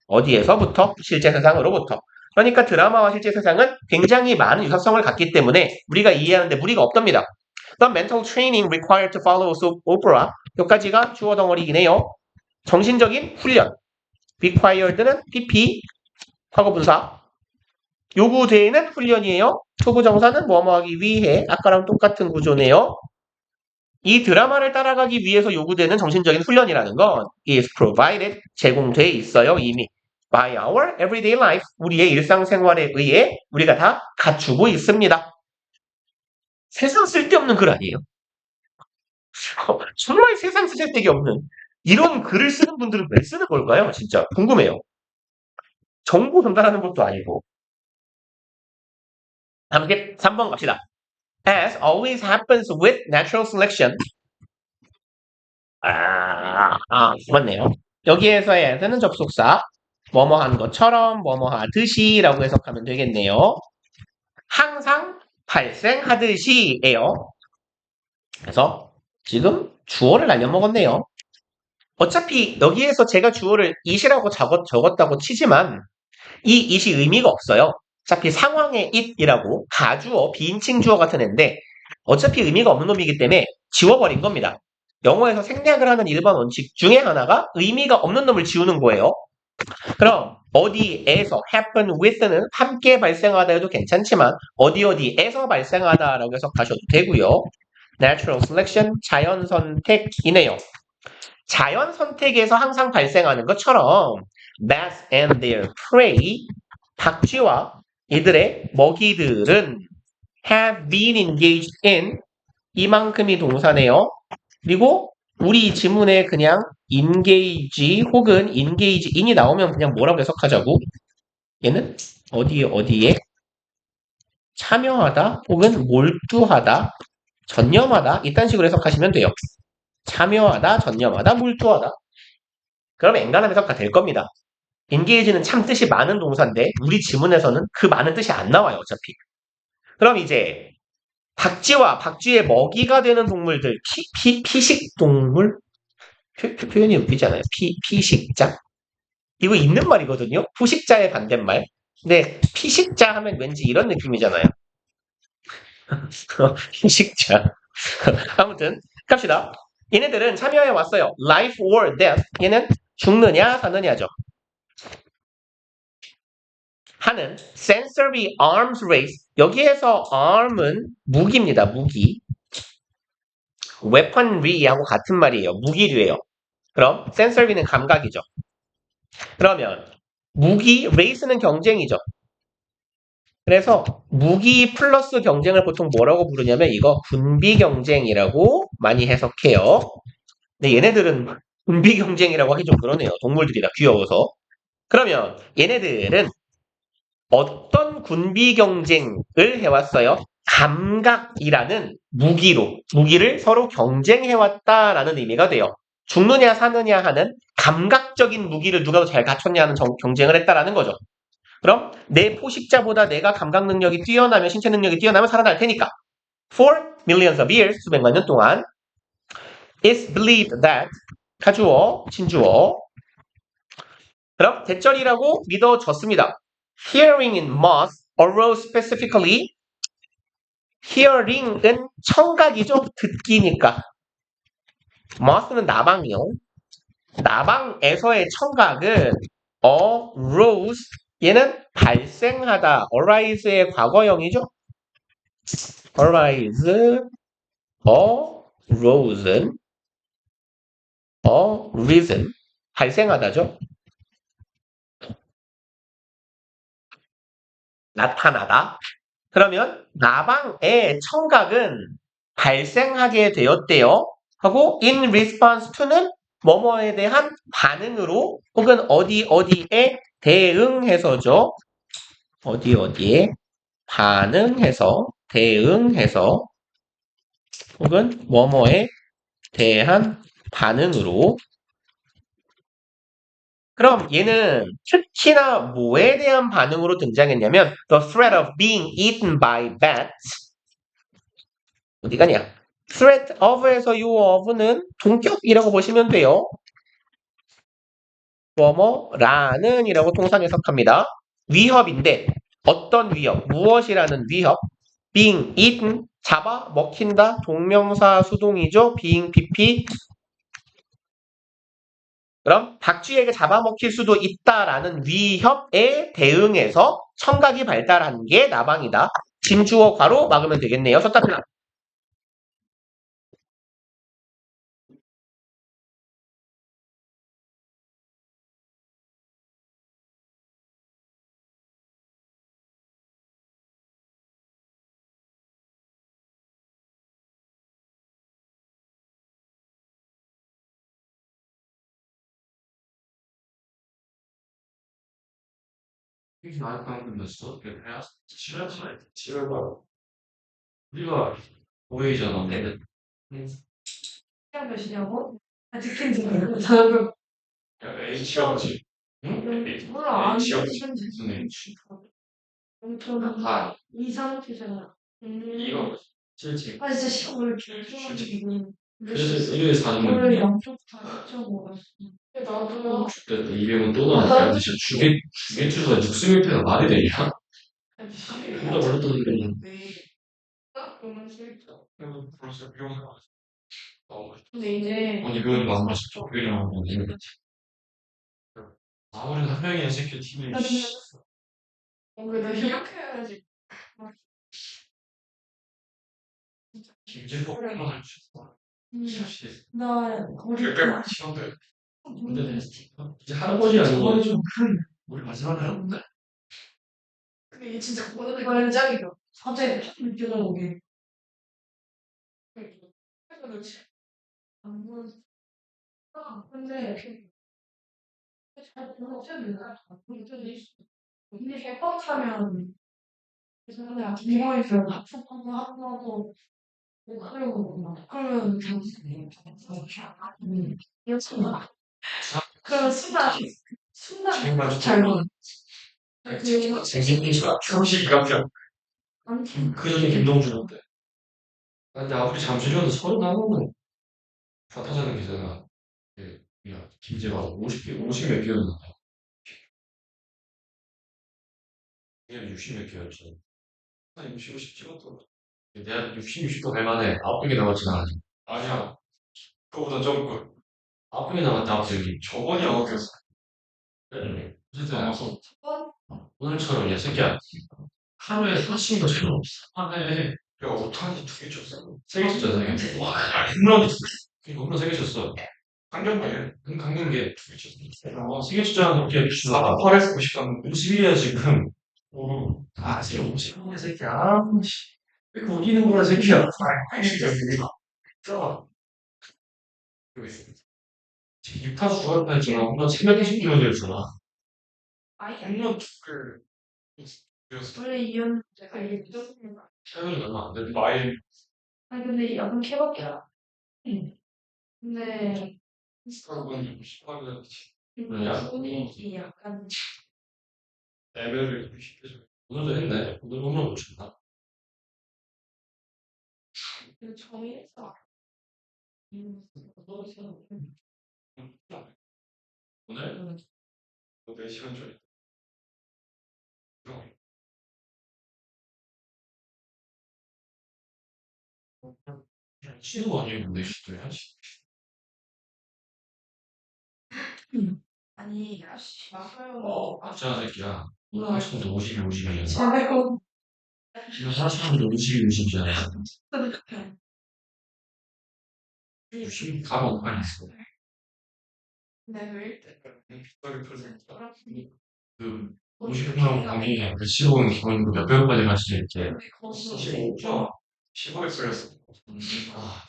Speaker 1: 어디에서부터? 실제 세상으로부터. 그러니까 드라마와 실제 세상은 굉장히 많은 유사성을 갖기 때문에 우리가 이해하는데 무리가 없답니다. The mental training required to follow soap opera 여기까지가 주어 덩어리이네요. 정신적인 훈련 required는 PP 과거분사 요구되는 훈련이에요. 초보정사는 뭐뭐 하기 위해 아까랑 똑같은 구조네요. 이 드라마를 따라가기 위해서 요구되는 정신적인 훈련이라는 건 is provided 제공돼 있어요. 이미 by our everyday life 우리의 일상생활에 의해 우리가 다 갖추고 있습니다. 세상 쓸데없는 글 아니에요? 정말 세상 쓸데기 없는 이런 글을 쓰는 분들은 왜 쓰는 걸까요? 진짜 궁금해요. 정보 전달하는 것도 아니고. 함께 3번 갑시다. As always happens with natural selection. 맞네요. 여기에서의 as는 접속사, 뭐뭐 한 것처럼, 뭐뭐 하듯이 라고 해석하면 되겠네요. 항상 발생하듯이에요. 그래서 지금 주어를 날려먹었네요. 어차피 여기에서 제가 주어를 it이라고 적었다고 치지만 이 it이 의미가 없어요. 어차피 상황의 it이라고 가주어, 비인칭 주어 같은 애인데 어차피 의미가 없는 놈이기 때문에 지워버린 겁니다. 영어에서 생략을 하는 일반 원칙 중에 하나가 의미가 없는 놈을 지우는 거예요. 그럼 어디에서 happen with는 함께 발생하다 해도 괜찮지만 어디에서 발생하다라고 해석하셔도 되고요. natural selection, 자연 선택이네요. 자연 선택에서 항상 발생하는 것처럼 bats and their prey, 박쥐와 이들의 먹이들은 have been engaged in 이만큼이 동사네요. 그리고 우리 지문에 그냥 engage 혹은 engage in이 나오면 그냥 뭐라고 해석하자고? 얘는 어디에 참여하다 혹은 몰두하다, 전념하다 이딴 식으로 해석하시면 돼요. 참여하다, 전념하다, 몰두하다. 그러면 엔간한 해석가 될 겁니다. engage는 참 뜻이 많은 동사인데 우리 지문에서는 그 많은 뜻이 안 나와요, 어차피. 그럼 이제 박쥐와 박쥐의 먹이가 되는 동물들, 피식동물? 표현이 웃기지 않아요? 피식자? 이거 있는 말이거든요? 후식자의 반대말. 근데 피식자 하면 왠지 이런 느낌이잖아요. 피식자. 아무튼 갑시다. 얘네들은 참여해 왔어요. Life or death. 얘는 죽느냐 사느냐죠. 하는 sensory arms race. 여기에서 arm은 무기입니다. 무기. weaponry하고 같은 말이에요. 무기류예요. 그럼 sensory는 감각이죠. 그러면 무기, race는 경쟁이죠. 그래서 무기 플러스 경쟁을 보통 뭐라고 부르냐면 이거 군비 경쟁이라고 많이 해석해요. 근데 얘네들은 군비 경쟁이라고 하기 좀 그러네요. 동물들이라 귀여워서. 그러면 얘네들은 어떤 군비 경쟁을 해왔어요? 감각이라는 무기를 서로 경쟁해왔다라는 의미가 돼요. 죽느냐 사느냐 하는 감각적인 무기를 누가 더 잘 갖췄냐 하는 경쟁을 했다라는 거죠. 그럼 내 포식자보다 내가 감각 능력이 뛰어나면 신체 능력이 뛰어나면 살아날 테니까 for millions of years 수백만 년 동안 it's believed that 가주어, 친주어 그럼 대절이라고 믿어졌습니다. Hearing in moths arose specifically hearing은 청각이죠. 듣기니까 moth는 나방이요. 나방에서의 청각은 arose 얘는 발생하다. arise의 과거형이죠. arise, arose, arisen 발생하다죠. 나타나다. 그러면 나방의 청각은 발생하게 되었대요. 하고 in response to는 뭐뭐에 대한 반응으로 혹은 어디에 대응해서죠. 어디에 반응해서 대응해서 혹은 뭐뭐에 대한 반응으로 그럼 얘는 특히나 뭐에 대한 반응으로 등장했냐면 the threat of being eaten by bats 어디 가냐? threat of에서 요 of는 동격이라고 보시면 돼요. 뭐뭐라는 이라고 통상 해석합니다. 위협인데 어떤 위협? 무엇이라는 위협? being eaten 잡아 먹힌다 동명사 수동이죠. being pp 그럼 박쥐에게 잡아먹힐 수도 있다라는 위협에 대응해서 청각이 발달한 게 나방이다. 진주어 괄호 막으면 되겠네요. 썼다 필라.
Speaker 2: 이렇게 많이 끝났어? 그냥 7월 우리가 5회잖아. 네.
Speaker 3: 시간 몇이냐고? 아직 캔지 모르고 저는
Speaker 2: H형지. 응?
Speaker 3: 몰라 안
Speaker 2: H형지.
Speaker 3: 시간
Speaker 2: 무슨 H?
Speaker 3: 엄청
Speaker 2: 아,
Speaker 3: 이상하잖아.
Speaker 2: 이거 실제.
Speaker 3: 아 진짜 시간 왜 이렇게 길어가지고
Speaker 2: 그래서 일요일 4년
Speaker 3: 오늘
Speaker 2: 만에
Speaker 3: 양쪽 다 합쳐먹었어. 나도요.
Speaker 2: 죽겠다. 200원 또 나왔다. 근데 진짜 주게 주소가 6승일패가 말이 되냐? 누가 몰랐던
Speaker 3: 왜? 딱 보면 싫죠.
Speaker 2: 벌써 비용을
Speaker 3: 근데 이제
Speaker 2: 아니 그건 마음을 쉽죠. 그게 나온 건데 아무래도 한 명이 SK 팀이
Speaker 3: 그래도 이렇게 해야지.
Speaker 2: 김재범만 할수 있어. 사실
Speaker 3: 나 우리
Speaker 2: 꽤 많이 시험들 근데 이제 할아버지 아니고 우리 마지막 할아버지
Speaker 3: 근데 이게 진짜 그거는 짱이죠. 갑자기 딱 느껴져 오게. 그렇지. 안 보여서. 근데 잘 보면 어쨌든 근데 개빡하면 그냥 이거에서 합숙하고 하고 그러면 이렇잖아. 그러면 순간 잘 봐.
Speaker 2: 생긴 거 형식이 깜짝 그 전에 김동준인데 근데 아무리 잠실이어도 서른 나오면 과타자는 게잖아 야 김재가 50몇 개였는데 그냥 60몇 개였죠 한 60, 50 찍었던 내가 60, 60도 갈만해 9개 남았진 않아 아니야 그거보다 적을 9개 남았다 갑자기 저번이 9개였어 어쨌든 남아서 오늘처럼 야 새끼야 하루에 40도 채로 없어 하루에 야 오탄이 2개 쳤어 3개 쳤잖아 와 홈런이 2개 홈런 3개 쳤어 강경계 2개 쳤어 3개 쳤잖아 그렇게 8에서 90간 51이야 지금 지금 50이야 새끼야 왜 이렇게 우기는 거야 새끼야 지금 6타수 주었다 했잖아 홈런 320km 였잖아 홈런 2개
Speaker 3: 원래 이현 제가 얘기했습니다.
Speaker 2: 최근에 얼마 안 됐는데 마일
Speaker 3: 아니 근데 약간 케바케야. 근데
Speaker 2: 스타일은 18년
Speaker 3: 분위기 약간
Speaker 2: 레벨을 쉽게 좀 오늘도 했네 오늘 홈런 못 쳤나
Speaker 3: 정의했어.
Speaker 2: 오늘? 너 4시간 전에 시도 아니에요 근데 시도야
Speaker 3: 아니 아씨 맞아요.
Speaker 2: 맞잖아 새끼야 오늘 40분도 50이 50이야
Speaker 3: 제가요.
Speaker 2: 지금 40분도 50이 50이잖아 60 가면 어떡하니
Speaker 3: 네, 왜 이때?
Speaker 2: 빅터리 프레젠터 그 50분 강의 그 15분 기본으로 몇 배우까지 갈 수 있게 15분 15에 쏠렸어 아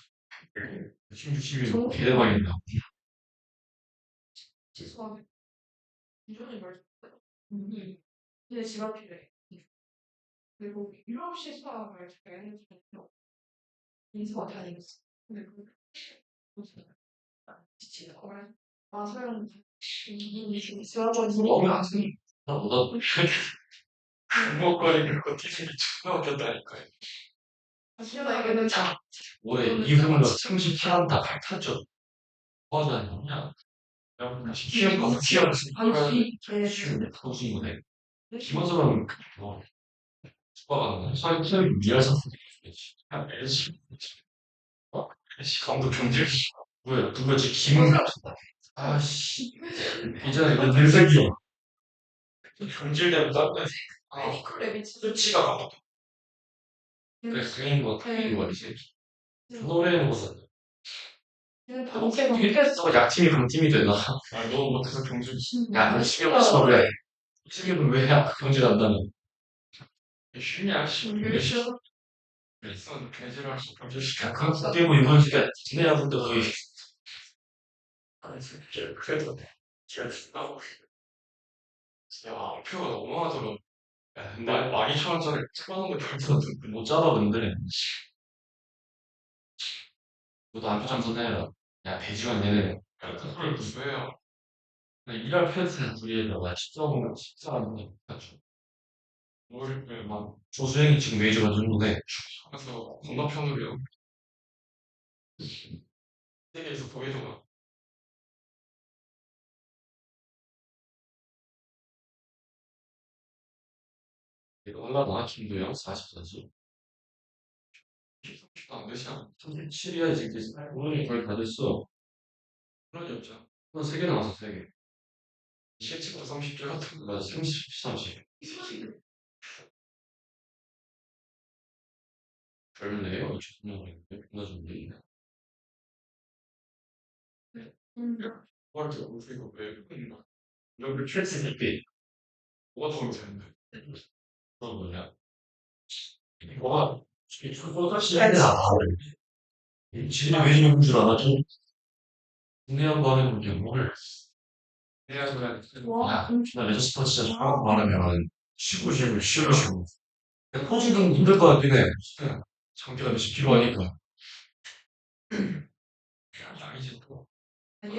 Speaker 2: 60이 대박이다
Speaker 3: 죄송합니다. 이전에 말했어요. 근데 집 앞이래. 그리고 유럽 시스템을 잘 해주셨죠. 인수가 다니겠어. 근데 그 지치다. 소영 이 지원적으로 오면 안 돼.
Speaker 2: 나보다 주먹거리는 거 티켓이 존나 웃겼다니까요
Speaker 3: 시원하 이거는 자.
Speaker 2: 뭐해 이분은 30km다 발타죠 뭐하자니 그냥 그냥 시키는 거 시키는
Speaker 3: 아니
Speaker 2: 도수이네 김원수는 뭐 수박하는 사람이 미아서 LG LG 감독 경질 뭐야 누구지 김은 아씨 이제 이거 늘색이야 경질되면 딴데
Speaker 3: 그래
Speaker 2: 수치가 감독 그래서 그인 거 그인 거 이제 노래는 거잖아 이게 약팀이 강팀이 되나 너무 못해서 경질 야 열심히 없어 그래 지금은 왜 경질 한다는 열심히 열심히 그래서 개질할 수 경질 약간 뛰고 이번 시간 지내야부터 거의 그래도 제가 나고 야 표가 너무하더라 근데 12,000원짜리 찍어놓은 거 별로 못 잡아 근데 너도 안표 참선해라 야 배지원 얘네 그걸 구조해요 일할 패스는 우리에다가 식사하는 거 식사하는 거 막 조수행이 지금 메이저가 정도네 그래서 건너편으로요 세계에서 보여줘봐 이거 하려나? 김도영 44지. 30도 안 되잖아. 37이야, 지금. 오늘이 거의 다 됐어. 그러니 없잖아. 한 3개 남았어, 3개. 17부터 30줄 같은 거, 맞아. 30. 젊네요. 2000년생인데. 존나 젊네. 월드 오프이고 왜, 여기 칠수있게 뭐가 더 괜찮은데? 그건 뭐냐? 뭐가, 이거 시간이 나. 지금 왜 이런 줄 알아? 좀, 국내 한번 해볼게, 뭘. 내가 그냥,
Speaker 3: 와,
Speaker 2: 나 레저스터 진짜 정확 말하면, 쉬고. 포즈는 힘들 것 같긴 해. 그냥 장비가 몇십 킬로 하니까. 아니지, 또.
Speaker 3: 아니,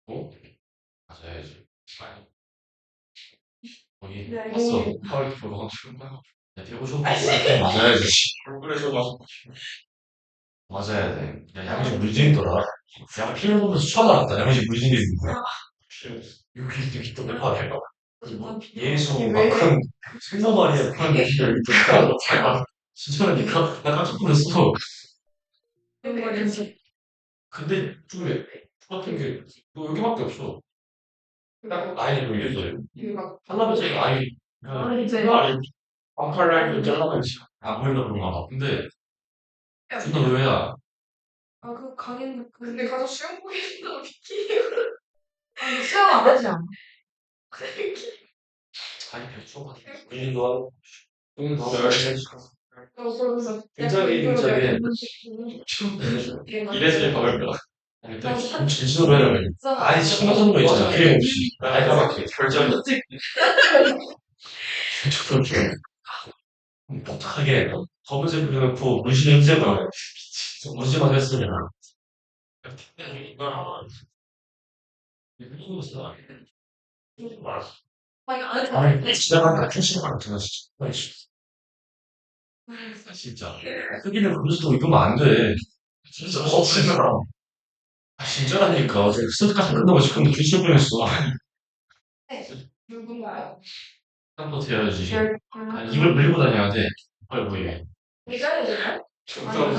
Speaker 2: 어? 맞아야지. 아니, 거기,
Speaker 3: 네,
Speaker 2: 봤어. 파울 프로가 지금 막, 야, 150 맞아야지. 그래서 막, 맞아야 돼. 야, 양심 물진이더라. 야, 필름 보면서 처음 알았다. 양심 물진이 있는 거야. 여기 또 멤버야. 예수, 막 그런, 생나발이야. 그런 얘기를 듣고, 진짜라니까? 나 깜짝 놀랐어. 근데, 좀, 똑같은 게, 너 여기밖에 없어. 딱, 아예 뭐 이랬어요. 한라면서 아예,
Speaker 3: 이제
Speaker 2: 아예, 방칼라인을 잘라면 안 보인다 그런가 봐. 근데, 존나 의외야.
Speaker 3: 그 강인 근데 가서 수영복 입는다고 비키니 아니 수영 안 하지 않아?
Speaker 2: 아니, 별초 같아. 우리도 하고, 똥도 하고,
Speaker 3: 그러면서
Speaker 2: 굉장히 굉장히 이래서 박을 거야. 아니, 또 진심으로 해라. 아니, 참가하는 거 있잖아. 그림 없이. 깔끔하게. 결정. 좋게. 독특하게. 검은색 그려놓고, 문신 흰색으로. 문신만 했으면. 이거
Speaker 3: 아니 안 해도
Speaker 2: 아니, 지나가니까 춘신 같은 거 진짜. 흑인은 그릇도 입으면 안 돼. 진짜, 진짜. 진짜라니까. 어제 스트까지 끝나고 지금 귀신 보냈어.
Speaker 3: 누군가요?
Speaker 2: 한번 해야지. 아니, 입을 물고 다녀야 돼. 빨리 보이게.
Speaker 3: 의자를 들어요?
Speaker 2: 정답은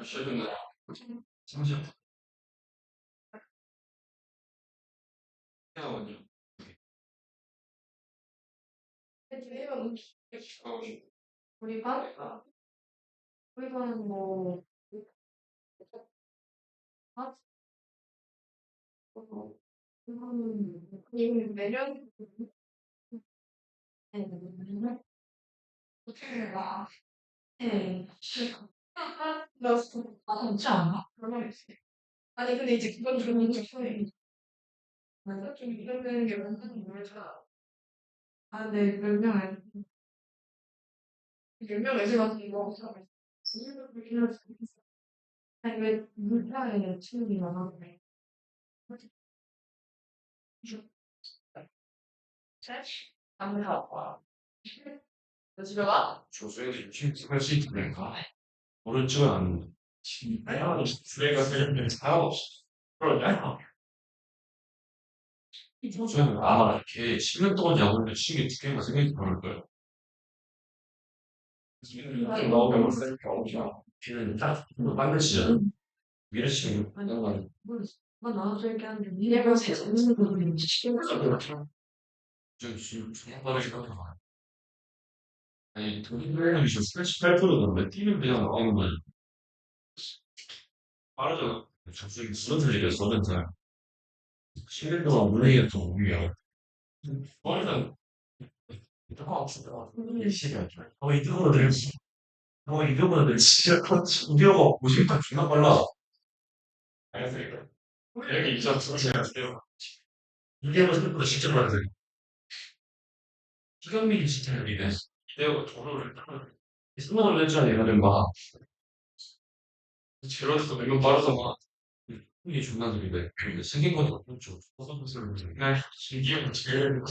Speaker 2: 최근에 잠시만. 태아원이요.
Speaker 3: 우리 반? 우리 반은 뭐 아, 이미 매년 네. 나 진짜 않아? 그러면 아니 근데 이제 그건 좀 맞아 좀 이런 게 완전 모르잖아. 아, 네, 몇명 알, 몇명 애들 같은 거 없어. 아니 왜 물가에 친구이 많았네. 안 가. 너 집에 가?
Speaker 2: 조수영이 할수 있을까? 오른쪽은 안 돼. 아야, 수레가 되려면 사없어. 그러냐? 저는 아마 이렇게 10년 동안 야구를 치게 두 개가 생각이 그럴 거예요. 나오면 걔는 딱 반드시잖아. 미래치는
Speaker 3: 나 나와서 얘기하는데 니네가 세상 무슨 소리야?
Speaker 2: 지금 정확하게 생각해봐. 아니, 돈이 지금 88%는 뛰면 그냥 나오는 거야. 빠르잖아. 갑자기 쓰러뜨리게 서른살. 10년 동안 물리겠던 우리야. 빠르잖아. 시간. 이거를 이거는 진짜 우리가 50분 존나 빨라. 알겠어요. 여기 이점 쓰세요. 이대호 생각보다 진짜 빠르다. 기강민이 진짜 느리네. 이대호가 도로를 스마트를 했잖아, 얘가는 막. 제로에서 매번 빠르서 막. 이게 존나 느리네. 근데 생긴 건 어떻죠? 네, 신기한 제일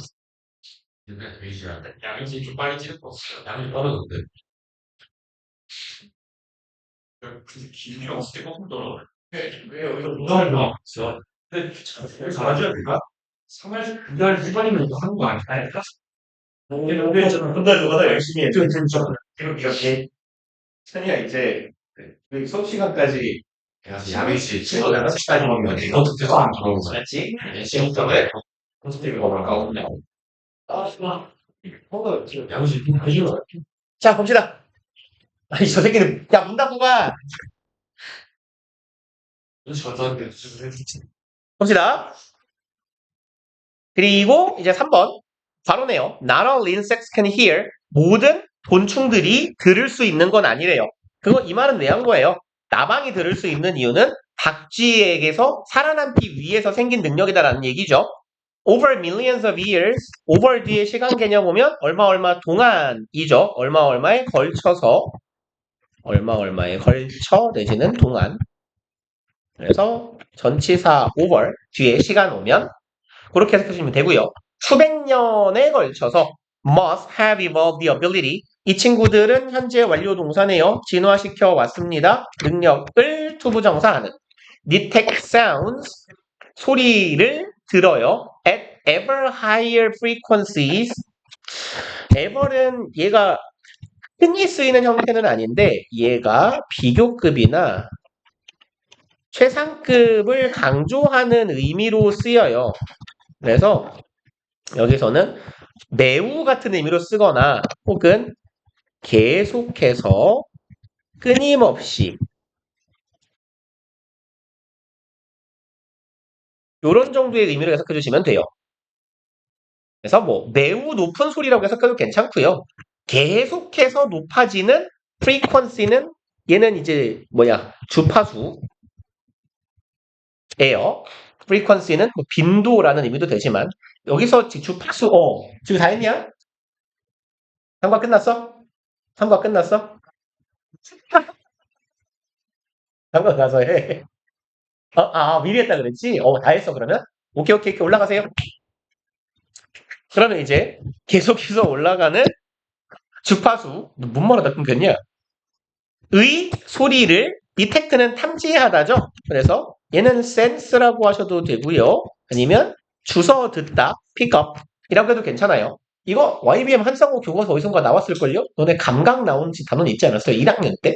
Speaker 2: 근데 베이지야. 양이 좀 빨리 찌는 거 없어요. 양이 빠르던데. 근데 길이가 어떻게 꺾더라. 왜 여기서 누가 나왔어? 근데 잘해줘야 될까? 3월 2달 후반이면 이거 하는 거 아닐까?
Speaker 1: 근데 한달 누가 더 열심히 해.
Speaker 2: 진짜.
Speaker 1: 이렇게. 찬이야, 이제, 수업 시간까지
Speaker 2: 그래서 야매시 친구 6시까지 먹으면 이거 어떻게 안 들어오는 거야?
Speaker 1: 맞지?
Speaker 2: 시험장에 콘서트 이거 먹을까? 그냥. 좋아. 야매시 해주라.
Speaker 1: 자, 봅시다. 아니, 저 새끼는, 야, 문 닫고 가!
Speaker 2: 그래서 저한테
Speaker 1: 봅시다. 그리고 이제 3번. 바로네요. Not all insects can hear. 모든 곤충들이 들을 수 있는 건 아니래요. 이 말은 왜 한 거예요? 나방이 들을 수 있는 이유는 박쥐에게서 살아남기 위해서 생긴 능력이다라는 얘기죠. Over millions of years, over 뒤에 시간 개념 보면 얼마 동안이죠. 얼마에 걸쳐서 얼마에 걸쳐 내지는 동안. 그래서 전치사 over 뒤에 시간 오면 그렇게 해석하시면 되고요. 수백 년에 걸쳐서 must have evolved the ability. 이 친구들은 현재 완료 동사네요. 진화시켜 왔습니다. 능력을 투부정사하는 detect sounds 소리를 들어요. at ever higher frequencies. ever은 얘가 흔히 쓰이는 형태는 아닌데 얘가 비교급이나 최상급을 강조하는 의미로 쓰여요. 그래서 여기서는 매우 같은 의미로 쓰거나 혹은 계속해서 끊임없이 이런 정도의 의미로 해석해 주시면 돼요. 그래서 뭐 매우 높은 소리라고 해석해도 괜찮고요. 계속해서 높아지는 frequency는 얘는 이제 주파수예요. frequency는 뭐 빈도라는 의미도 되지만 여기서 주파수 지금 다 했냐? 삼과 끝났어? 삼과 끝났어? 삼과 가서 해. 미리 했다 그랬지? 다 했어, 그러면? 오케이, 올라가세요. 그러면 이제 계속해서 올라가는 주파수, 뭔 말하다 끊겼냐? 의 소리를 detect는 탐지하다죠? 그래서 얘는 sense라고 하셔도 되고요. 아니면 주워 듣다, pick up 이라고 해도 괜찮아요. 이거 YBM 한상호 교과서 어디선가 나왔을걸요? 너네 감각 나온 단원 있지 않았어요? 1학년 때?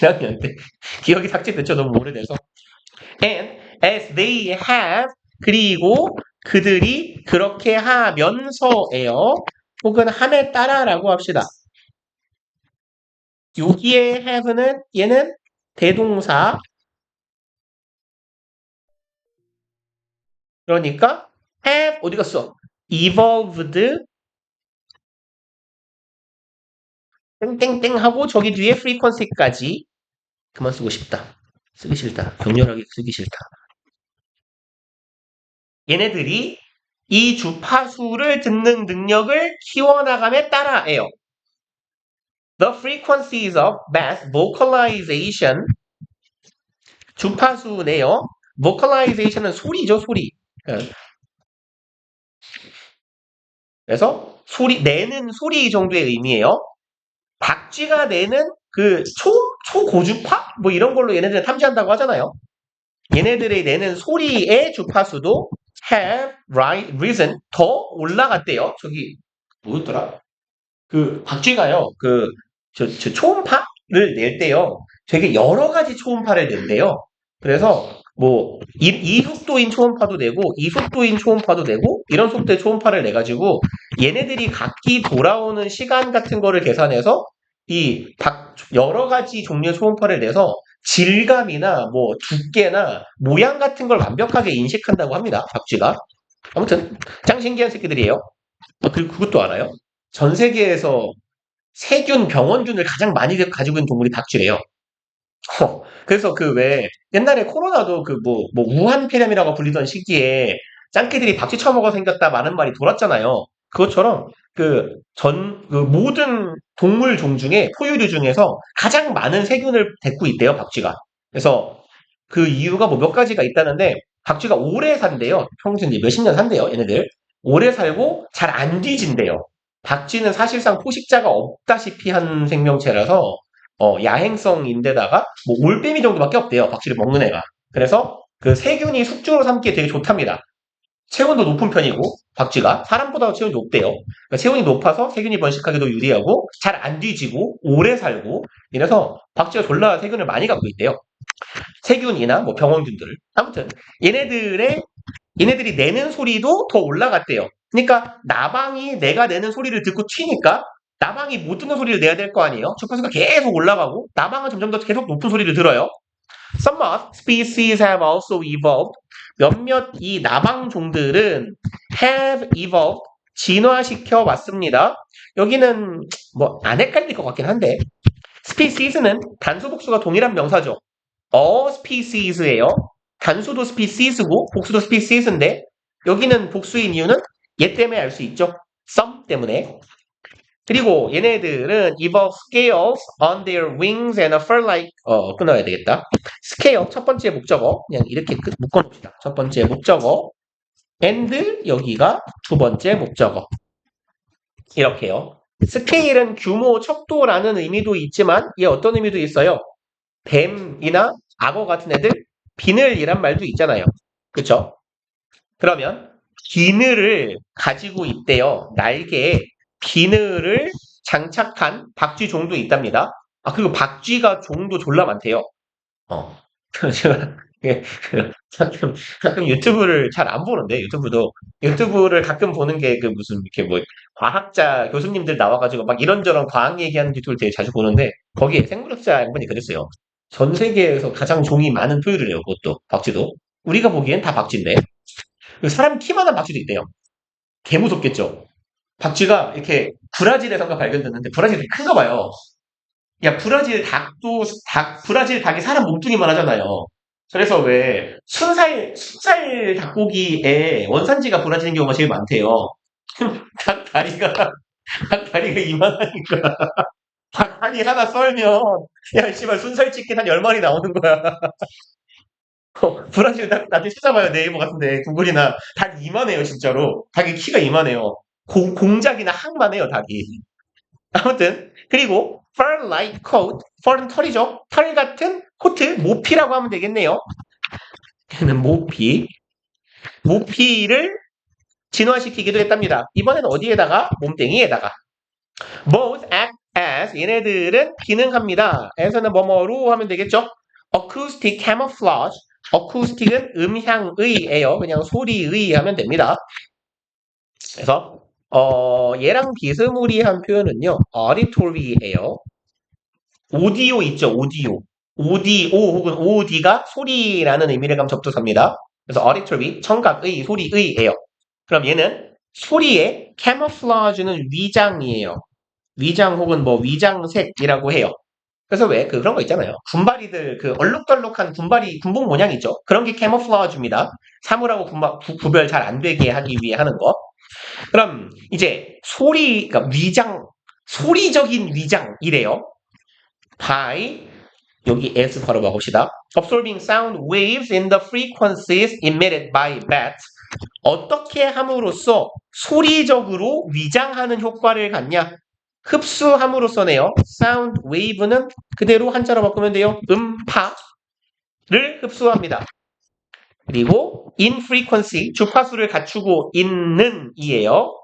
Speaker 1: 1학년 때. 기억이 삭제됐죠? 너무 오래돼서. And as they have 그리고 그들이 그렇게 하면서예요. 혹은 함에 따라라고 합시다. 여기에 have는 얘는 대동사. 그러니까 have 어디 갔어? evolved 땡땡땡 하고 저기 뒤에 frequency까지 그만 쓰고 싶다. 쓰기 싫다. 격렬하게 쓰기 싫다. 얘네들이 이 주파수를 듣는 능력을 키워나감에 따라예요. The frequencies of mass vocalization 주파수네요. vocalization은 소리죠, 소리. 그래서 내는 소리 정도의 의미예요. 박쥐가 내는 그 초고주파? 뭐 이런 걸로 얘네들을 탐지한다고 하잖아요. 얘네들이 내는 소리의 주파수도 have risen 더 올라갔대요. 저기 뭐였더라? 그 박쥐가요. 저 초음파를 낼 때요. 되게 여러 가지 초음파를 낸대요. 그래서 뭐 이 속도인 초음파도 내고 이 속도인 초음파도 내고 이런 속도의 초음파를 내 가지고 얘네들이 각기 돌아오는 시간 같은 거를 계산해서 여러 가지 종류의 초음파를 내서 질감이나 뭐 두께나 모양 같은 걸 완벽하게 인식한다고 합니다. 박쥐가. 아무튼 짱 신기한 새끼들이에요. 그리고 그것도 알아요? 전 세계에서 세균, 병원균을 가장 많이 가지고 있는 동물이 박쥐래요. 그래서 옛날에 코로나도 우한 폐렴이라고 불리던 시기에 짱깨들이 박쥐 처먹어 생겼다 많은 말이 돌았잖아요. 그것처럼 모든 동물 종 중에, 포유류 중에서 가장 많은 세균을 데리고 있대요, 박쥐가. 그래서 그 이유가 몇 가지가 있다는데, 박쥐가 오래 산대요. 평균 몇십 년 산대요, 얘네들. 오래 살고 잘 안 뒤진대요. 박쥐는 사실상 포식자가 없다시피 한 생명체라서 야행성인데다가 뭐 올빼미 정도밖에 없대요. 박쥐를 먹는 애가. 그래서 그 세균이 숙주로 삼기에 되게 좋답니다. 체온도 높은 편이고 박쥐가 사람보다 체온이 높대요. 그러니까 체온이 높아서 세균이 번식하기도 유리하고 잘 안 뒤지고 오래 살고 이래서 박쥐가 졸라 세균을 많이 갖고 있대요. 세균이나 뭐 병원균들을. 아무튼 얘네들이 내는 소리도 더 올라갔대요. 그러니까 나방이 내가 내는 소리를 듣고 튀니까 나방이 못 듣는 소리를 내야 될 거 아니에요. 주파수가 계속 올라가고 나방은 점점 더 계속 높은 소리를 들어요. Some moth species have also evolved. 몇몇 이 나방 종들은 have evolved, 진화시켜 왔습니다. 여기는 뭐 안 헷갈릴 것 같긴 한데 species는 단수 복수가 동일한 명사죠. all species예요. 단수도 species고 복수도 species인데 여기는 복수인 이유는 얘 때문에 알 수 있죠. some 때문에. 그리고 얘네들은 evolve scales on their wings and a fur-like 끊어야 되겠다. scale 첫 번째 목적어 그냥 이렇게 묶어놓읍시다. 첫 번째 목적어 and 여기가 두 번째 목적어 이렇게요. 스케일은 규모, 척도라는 의미도 있지만 얘 어떤 의미도 있어요. 뱀이나 악어 같은 애들 비늘이란 말도 있잖아요. 그쵸? 그러면 비늘을 가지고 있대요. 날개에 비늘을 장착한 박쥐 종도 있답니다. 아, 그리고 박쥐가 종도 졸라 많대요. 제가 가끔 유튜브를 잘 안 보는데, 유튜브를 가끔 보는 게 그 무슨 이렇게 뭐 과학자 교수님들 나와가지고 막 이런저런 과학 얘기하는 유튜브를 되게 자주 보는데, 거기에 생물학자 양반이 그랬어요. 전 세계에서 가장 종이 많은 포유류래요, 그것도. 박쥐도. 우리가 보기엔 다 박쥐인데. 사람 키만한 박쥐도 있대요. 개 무섭겠죠? 박쥐가 이렇게 브라질에서가 발견됐는데 브라질이 큰가 봐요. 야, 브라질 닭이 사람 몸뚱이만 하잖아요. 그래서 왜 순살 닭고기의 원산지가 브라질인 경우가 제일 많대요. 닭 다리가, 닭 다리가 이만하니까. 닭 다리 하나 썰면, 야, 씨발, 순살 치킨 한 10마리 나오는 거야. 브라질 닭, 나중에 찾아봐요. 네이버 같은데. 구글이나. 닭 이만해요, 진짜로. 닭의 키가 이만해요. 공작이나 항만 해요, 닭이. 아무튼 그리고 fur-like coat, fur는 털이죠. 털 같은 코트, 모피라고 하면 되겠네요. 얘는 모피를 진화시키기도 했답니다. 이번엔 어디에다가? 몸뚱이에다가. Both act as, 얘네들은 기능합니다. as는 뭐뭐로 하면 되겠죠. acoustic camouflage, acoustic은 음향의예요. 그냥 소리의 하면 됩니다. 그래서 얘랑 비스무리한 표현은요, auditory예요. 오디오 있죠, 오디오. 오디오 혹은 OD가 소리라는 의미를 감 접두사입니다. 그래서 auditory, 청각의, 소리의예요. 그럼 얘는 소리의 camouflage는 위장이에요. 위장 혹은 뭐 위장색이라고 해요. 그래서 왜 그런 거 있잖아요. 군바리들 그 얼룩덜룩한 군복 모양 있죠. 그런 게 camouflage입니다. 사물하고 구별 잘 안 되게 하기 위해 하는 거. 그럼 이제 그러니까 소리적인 위장이래요. by 여기 S 바로 봐봅시다. Absorbing sound waves in the frequencies emitted by bats. 어떻게 함으로써 소리적으로 위장하는 효과를 갖냐? 흡수함으로써네요. sound wave는 그대로 한자로 바꾸면 돼요. 음파를 흡수합니다. 그리고 in frequency 주파수를 갖추고 있는 이에요.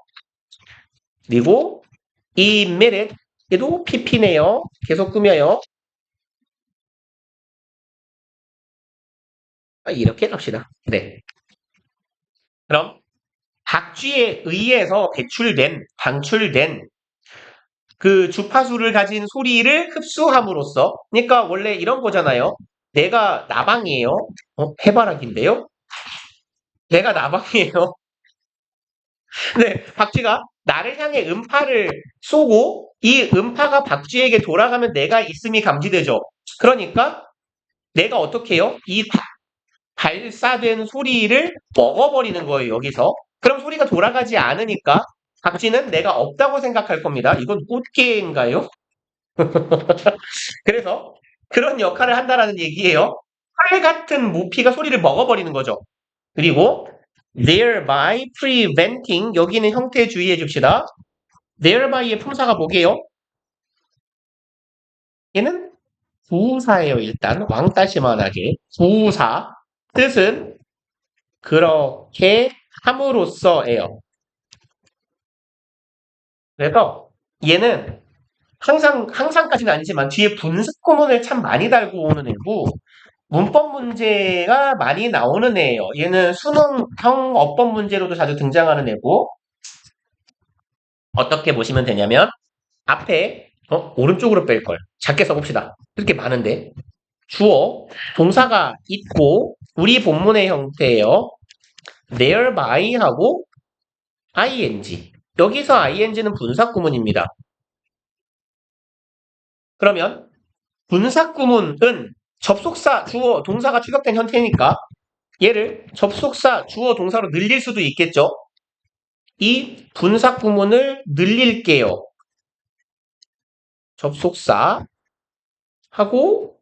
Speaker 1: 그리고 emitted 얘도 pp네요. 계속 꾸며요. 이렇게 합시다. 네. 그럼 박쥐에 의해서 방출된 그 주파수를 가진 소리를 흡수함으로써 그러니까 원래 이런 거잖아요. 내가 나방이에요. 해바라기인데요. 내가 나방이에요. 네, 박쥐가 나를 향해 음파를 쏘고 이 음파가 박쥐에게 돌아가면 내가 있음이 감지되죠. 그러니까 내가 어떻게 해요? 이 발사된 소리를 먹어버리는 거예요, 여기서. 그럼 소리가 돌아가지 않으니까 박쥐는 내가 없다고 생각할 겁니다. 이건 꽃게인가요? 그래서 그런 역할을 한다라는 얘기예요. 활 같은 모피가 소리를 먹어버리는 거죠. 그리고 thereby preventing 여기는 형태 주의해 줍시다. therby의 품사가 뭐게요? 얘는 부사예요. 일단 왕따시만하게 부사 뜻은 그렇게 함으로써예요. 그래서 얘는 항상까지는 아니지만 뒤에 분석 구문을 참 많이 달고 오는 애고 문법 문제가 많이 나오는 애예요. 얘는 수능형 어법 문제로도 자주 등장하는 애고 어떻게 보시면 되냐면 앞에 오른쪽으로 뺄 걸 작게 써봅시다. 이렇게 많은데 주어 동사가 있고 우리 본문의 형태예요. thereby 하고 ing 여기서 ing는 분사 구문입니다. 그러면 분사 구문은 접속사 주어 동사가 추격된 형태니까 얘를 접속사 주어 동사로 늘릴 수도 있겠죠. 이 분사 구문을 늘릴게요. 접속사 하고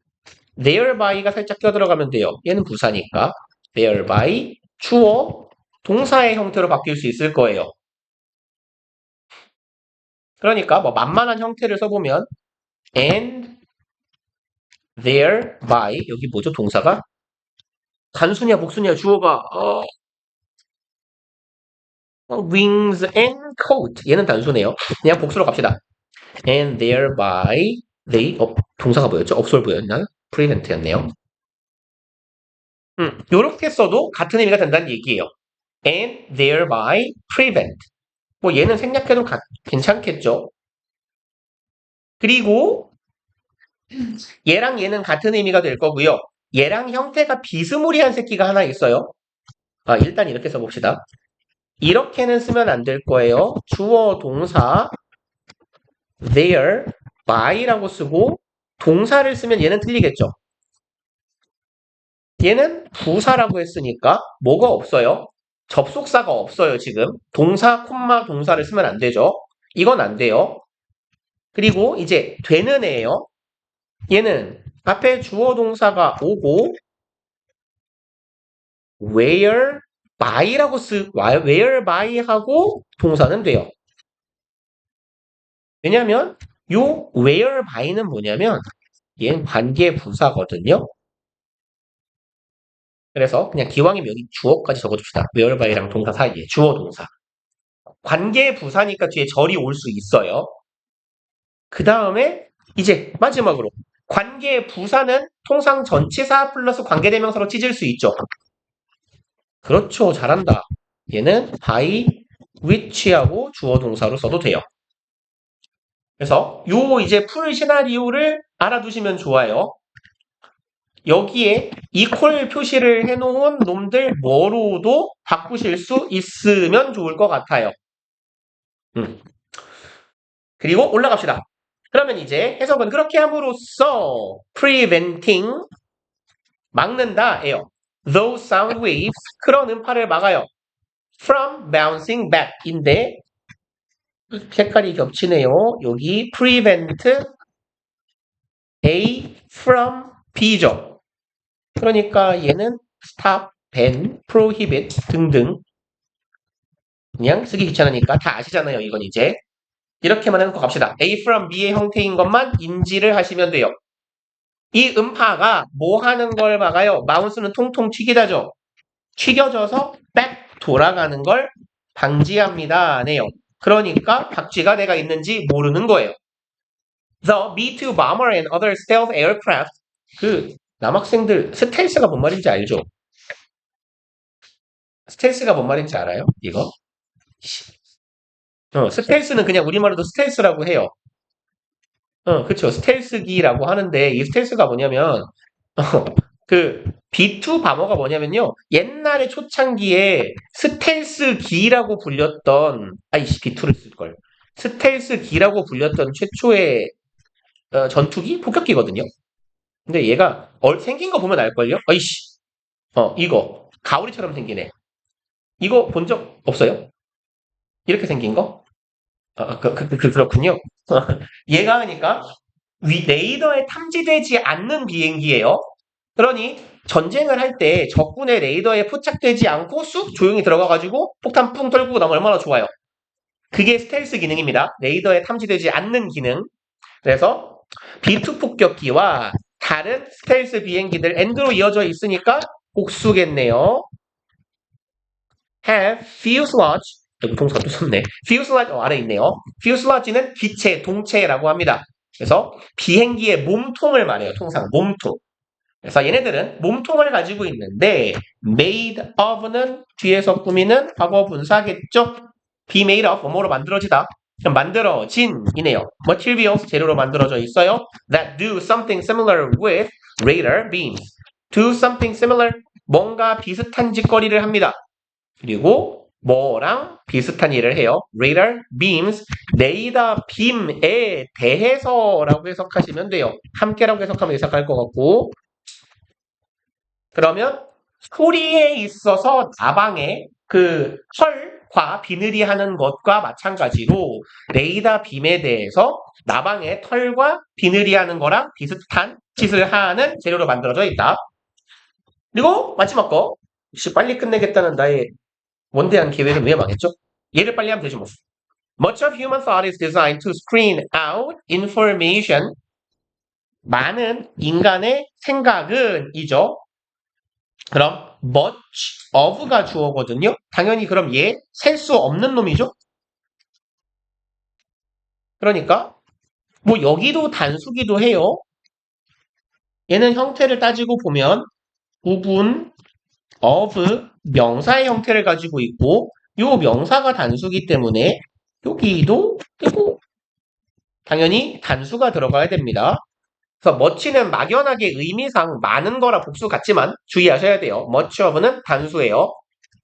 Speaker 1: thereby,가 살짝 껴들어가면 돼요. 얘는 부사니까 thereby 주어 동사의 형태로 바뀔 수 있을 거예요. 그러니까 뭐 만만한 형태를 써보면 and thereby 여기 뭐죠 동사가 단수냐 복수냐 주어가 wings and coat 얘는 단수네요. 그냥 복수로 갑시다. and thereby they 동사가 뭐였죠? observe였나? prevent였네요. 요렇게 써도 같은 의미가 된다는 얘기예요. and thereby prevent 뭐 얘는 생략해도 괜찮겠죠. 그리고 얘랑 얘는 같은 의미가 될 거고요. 얘랑 형태가 비스무리한 새끼가 하나 있어요. 일단 이렇게 써봅시다. 이렇게는 쓰면 안 될 거예요. 주어 동사 there by라고 쓰고 동사를 쓰면 얘는 틀리겠죠. 얘는 부사라고 했으니까 뭐가 없어요? 접속사가 없어요. 지금 동사 콤마 동사를 쓰면 안 되죠. 이건 안 돼요. 그리고 이제 되는 애예요. 얘는 앞에 주어 동사가 오고 where by라고 where by 하고 동사는 돼요. 왜냐면 요 where by는 뭐냐면 얘는 관계 부사거든요. 그래서 그냥 기왕이면 여기 주어까지 적어줍시다. where by랑 동사 사이에 주어 동사. 관계 부사니까 뒤에 절이 올 수 있어요. 그 다음에 이제 마지막으로 관계 부사는 통상 전치사 플러스 관계대명사로 찢을 수 있죠. 그렇죠. 잘한다. 얘는 by, which하고 주어 동사로 써도 돼요. 그래서 요 이제 풀 시나리오를 알아두시면 좋아요. 여기에 이퀄 표시를 해놓은 놈들 뭐로도 바꾸실 수 있으면 좋을 것 같아요. 그리고 올라갑시다. 그러면 이제 해석은 그렇게 함으로써 preventing 막는다예요. Those sound waves 그런 음파를 막아요. From bouncing back인데 색깔이 겹치네요. 여기 prevent A from B죠. 그러니까 얘는 stop, ban, prohibit 등등 그냥 쓰기 귀찮으니까 다 아시잖아요. 이건 이제 이렇게만 해놓고 갑시다. A from B의 형태인 것만 인지를 하시면 돼요. 이 음파가 뭐 하는 걸 막아요? 마우스는 통통 튀기다죠. 튀겨져서 back 돌아가는 걸 방지합니다. 네요. 그러니까 박쥐가 내가 있는지 모르는 거예요. The B-2 bomber and other stealth aircraft 그 남학생들 스텔스가 뭔 말인지 알죠? 스텔스가 뭔 말인지 알아요? 이거? 스텔스는 그냥 우리말로도 스텔스라고 해요. 그쵸. 스텔스기라고 하는데 이 스텔스가 뭐냐면 그 B2 바머가 뭐냐면요. 옛날에 초창기에 스텔스기라고 불렸던 B2를 쓸걸. 스텔스기라고 불렸던 최초의 전투기? 폭격기거든요. 근데 얘가 생긴 거 보면 알걸요? 어이씨. 이거 가오리처럼 생기네. 이거 본 적 없어요? 이렇게 생긴 거? 그렇군요. 얘가 하니까 레이더에 탐지되지 않는 비행기예요. 그러니 전쟁을 할 때 적군의 레이더에 포착되지 않고 쑥 조용히 들어가가지고 폭탄 뿡 떨구고 나면 얼마나 좋아요. 그게 스텔스 기능입니다. 레이더에 탐지되지 않는 기능. 그래서 B2 폭격기와 다른 스텔스 비행기들 and로 이어져 있으니까 복수겠네요. have fuselage 동사가 또 썼네. fuselage 아래 있네요. fuselage는 기체, 동체라고 합니다. 그래서 비행기의 몸통을 말해요. 통상 몸통. 그래서 얘네들은 몸통을 가지고 있는데 made of는 뒤에서 꾸미는 과거 분사겠죠. be made of 뭐로 만들어지다. 그럼 만들어진이네요. materials 재료로 만들어져 있어요. that do something similar with radar beams. do something similar 뭔가 비슷한 짓거리를 합니다. 그리고 뭐랑 비슷한 일을 해요. radar beams 레이더 빔에 대해서라고 해석하시면 돼요. 함께라고 해석하면 이상할 것 같고 그러면 소리에 있어서 나방의 그 털과 비늘이 하는 것과 마찬가지로 레이더 빔에 대해서 나방의 털과 비늘이 하는 거랑 비슷한 짓을 하는 재료로 만들어져 있다. 그리고 마지막 거 역시 빨리 끝내겠다는 나의 원대한 계획은 왜 망했죠? 얘를 빨리 하면 되지 뭐. Much of human thought is designed to screen out information. 많은 인간의 생각은 이죠. 그럼 much of가 주어거든요. 당연히 그럼 얘 셀 수 없는 놈이죠. 그러니까 뭐 여기도 단수기도 해요. 얘는 형태를 따지고 보면 부분 of 명사의 형태를 가지고 있고 요 명사가 단수기 때문에 여기도 되고 당연히 단수가 들어가야 됩니다. 그래서 much는 막연하게 의미상 많은 거라 복수 같지만 주의하셔야 돼요. much of는 단수예요.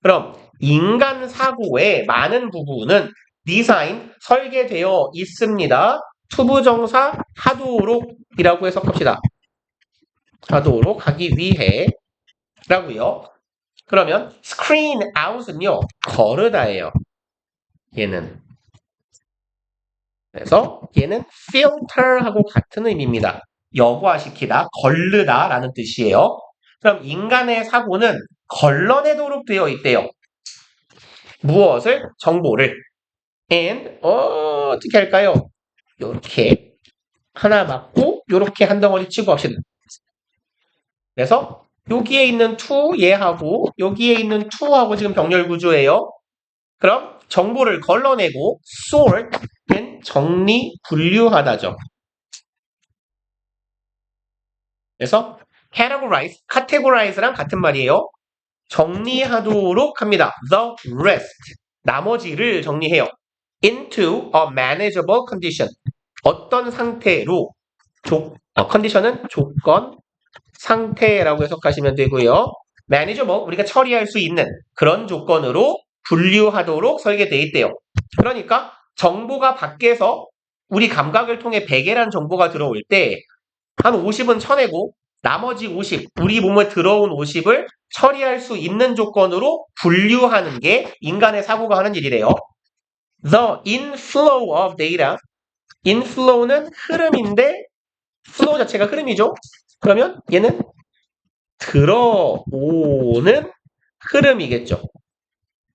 Speaker 1: 그럼 인간 사고의 많은 부분은 디자인, 설계되어 있습니다. 투부정사 하도록이라고 해석합시다. 하도록 하기 위해 라고요. 그러면 screen out은요. 거르다예요. 얘는. 그래서 얘는 filter하고 같은 의미입니다. 여과시키다, 걸르다 라는 뜻이에요. 그럼 인간의 사고는 걸러내도록 되어 있대요. 무엇을? 정보를. and 어떻게 할까요? 이렇게 하나 맞고 이렇게 한 덩어리 치고 합시다. 그래서 여기에 있는 to 얘하고 여기에 있는 to하고 지금 병렬 구조예요. 그럼 정보를 걸러내고 sort는 정리, 분류하다죠. 그래서 categorize랑 같은 말이에요. 정리하도록 합니다. The rest, 나머지를 정리해요. into a manageable condition, 어떤 상태로, 컨디션은 조건, 상태라고 해석하시면 되고요. manageable, 우리가 처리할 수 있는 그런 조건으로 분류하도록 설계되어 있대요. 그러니까 정보가 밖에서 우리 감각을 통해 100개란 정보가 들어올 때 한 50은 쳐내고 나머지 50, 우리 몸에 들어온 50을 처리할 수 있는 조건으로 분류하는 게 인간의 사고가 하는 일이래요. The inflow of data. inflow는 흐름인데 flow 자체가 흐름이죠. 그러면 얘는 들어오는 흐름이겠죠.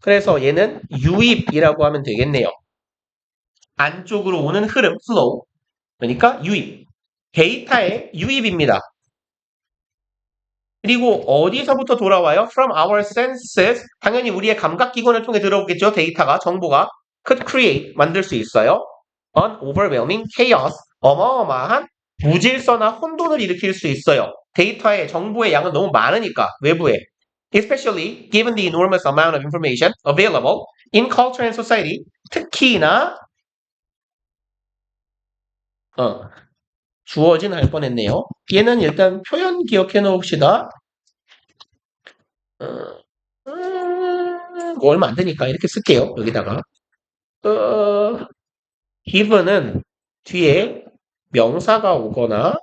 Speaker 1: 그래서 얘는 유입이라고 하면 되겠네요. 안쪽으로 오는 흐름, flow. 그러니까 유입. 데이터의 유입입니다. 그리고 어디서부터 돌아와요? From our senses. 당연히 우리의 감각기관을 통해 들어오겠죠. 데이터가, 정보가. Could create, 만들 수 있어요. An overwhelming chaos. 어마어마한 무질서나 혼돈을 일으킬 수 있어요. 데이터의 정보의 양은 너무 많으니까, 외부에. Especially given the enormous amount of information available in culture and society. 특히나 주어진 할 뻔했네요. 얘는 일단 표현 기억해 놓읍시다. 얼마 안 되니까 이렇게 쓸게요. 여기다가. given은 뒤에 명사가 오거나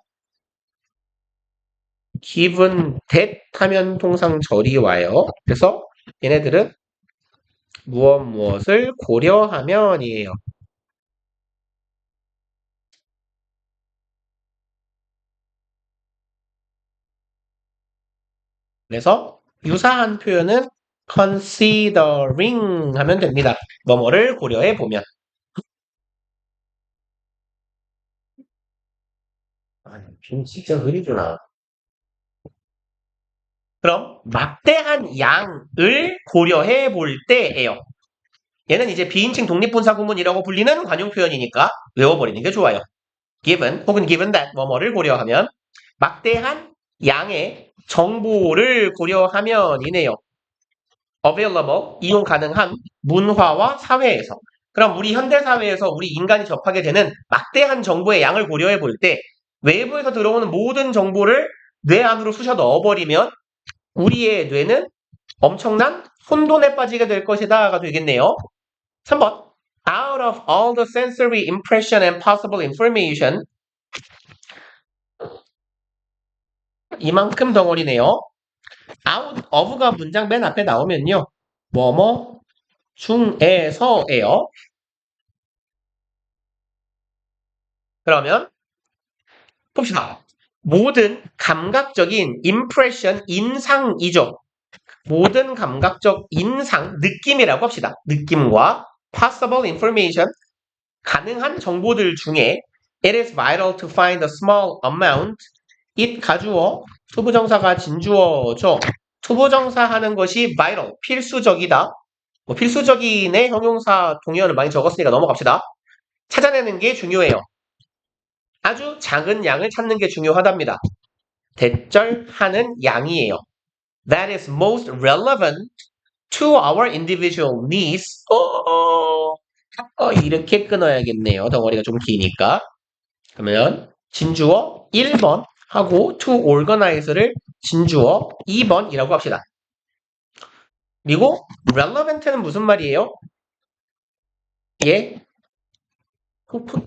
Speaker 1: given that 하면 통상 절이 와요. 그래서 얘네들은 무엇을 고려하면이에요. 그래서 유사한 표현은 considering 하면 됩니다. 뭐뭐를 고려해 보면. 좀 진짜 흐리구나. 그럼 막대한 양을 고려해 볼 때예요. 얘는 이제 비인칭 독립분사 구문이라고 불리는 관용 표현이니까 외워버리는 게 좋아요. given 혹은 given that 뭐뭐를 고려하면 막대한 양의 정보를 고려하면이네요. available 이용 가능한 문화와 사회에서. 그럼 우리 현대사회에서 우리 인간이 접하게 되는 막대한 정보의 양을 고려해 볼 때 외부에서 들어오는 모든 정보를 뇌 안으로 쑤셔 넣어버리면 우리의 뇌는 엄청난 혼돈에 빠지게 될 것이다가 되겠네요. 3번. Out of all the sensory impression and possible information 이만큼 덩어리네요. out of가 문장 맨 앞에 나오면요. 뭐뭐 중에서예요. 그러면 봅시다. 모든 감각적인 impression, 인상이죠. 모든 감각적 인상, 느낌이라고 합시다. 느낌과 possible information, 가능한 정보들 중에 it is vital to find a small amount. it 가주어, 투부정사가 진주어죠. 투부정사 하는 것이 vital, 필수적이다. 뭐 필수적인의 형용사 동의어를 많이 적었으니까 넘어갑시다. 찾아내는 게 중요해요. 아주 작은 양을 찾는 게 중요하답니다. 대절하는 양이에요. That is most relevant to our individual needs. 이렇게 끊어야겠네요. 덩어리가 좀 기니까. 그러면 진주어 1번 하고 to organize를 진주어 2번이라고 합시다. 그리고 relevant는 무슨 말이에요? 예?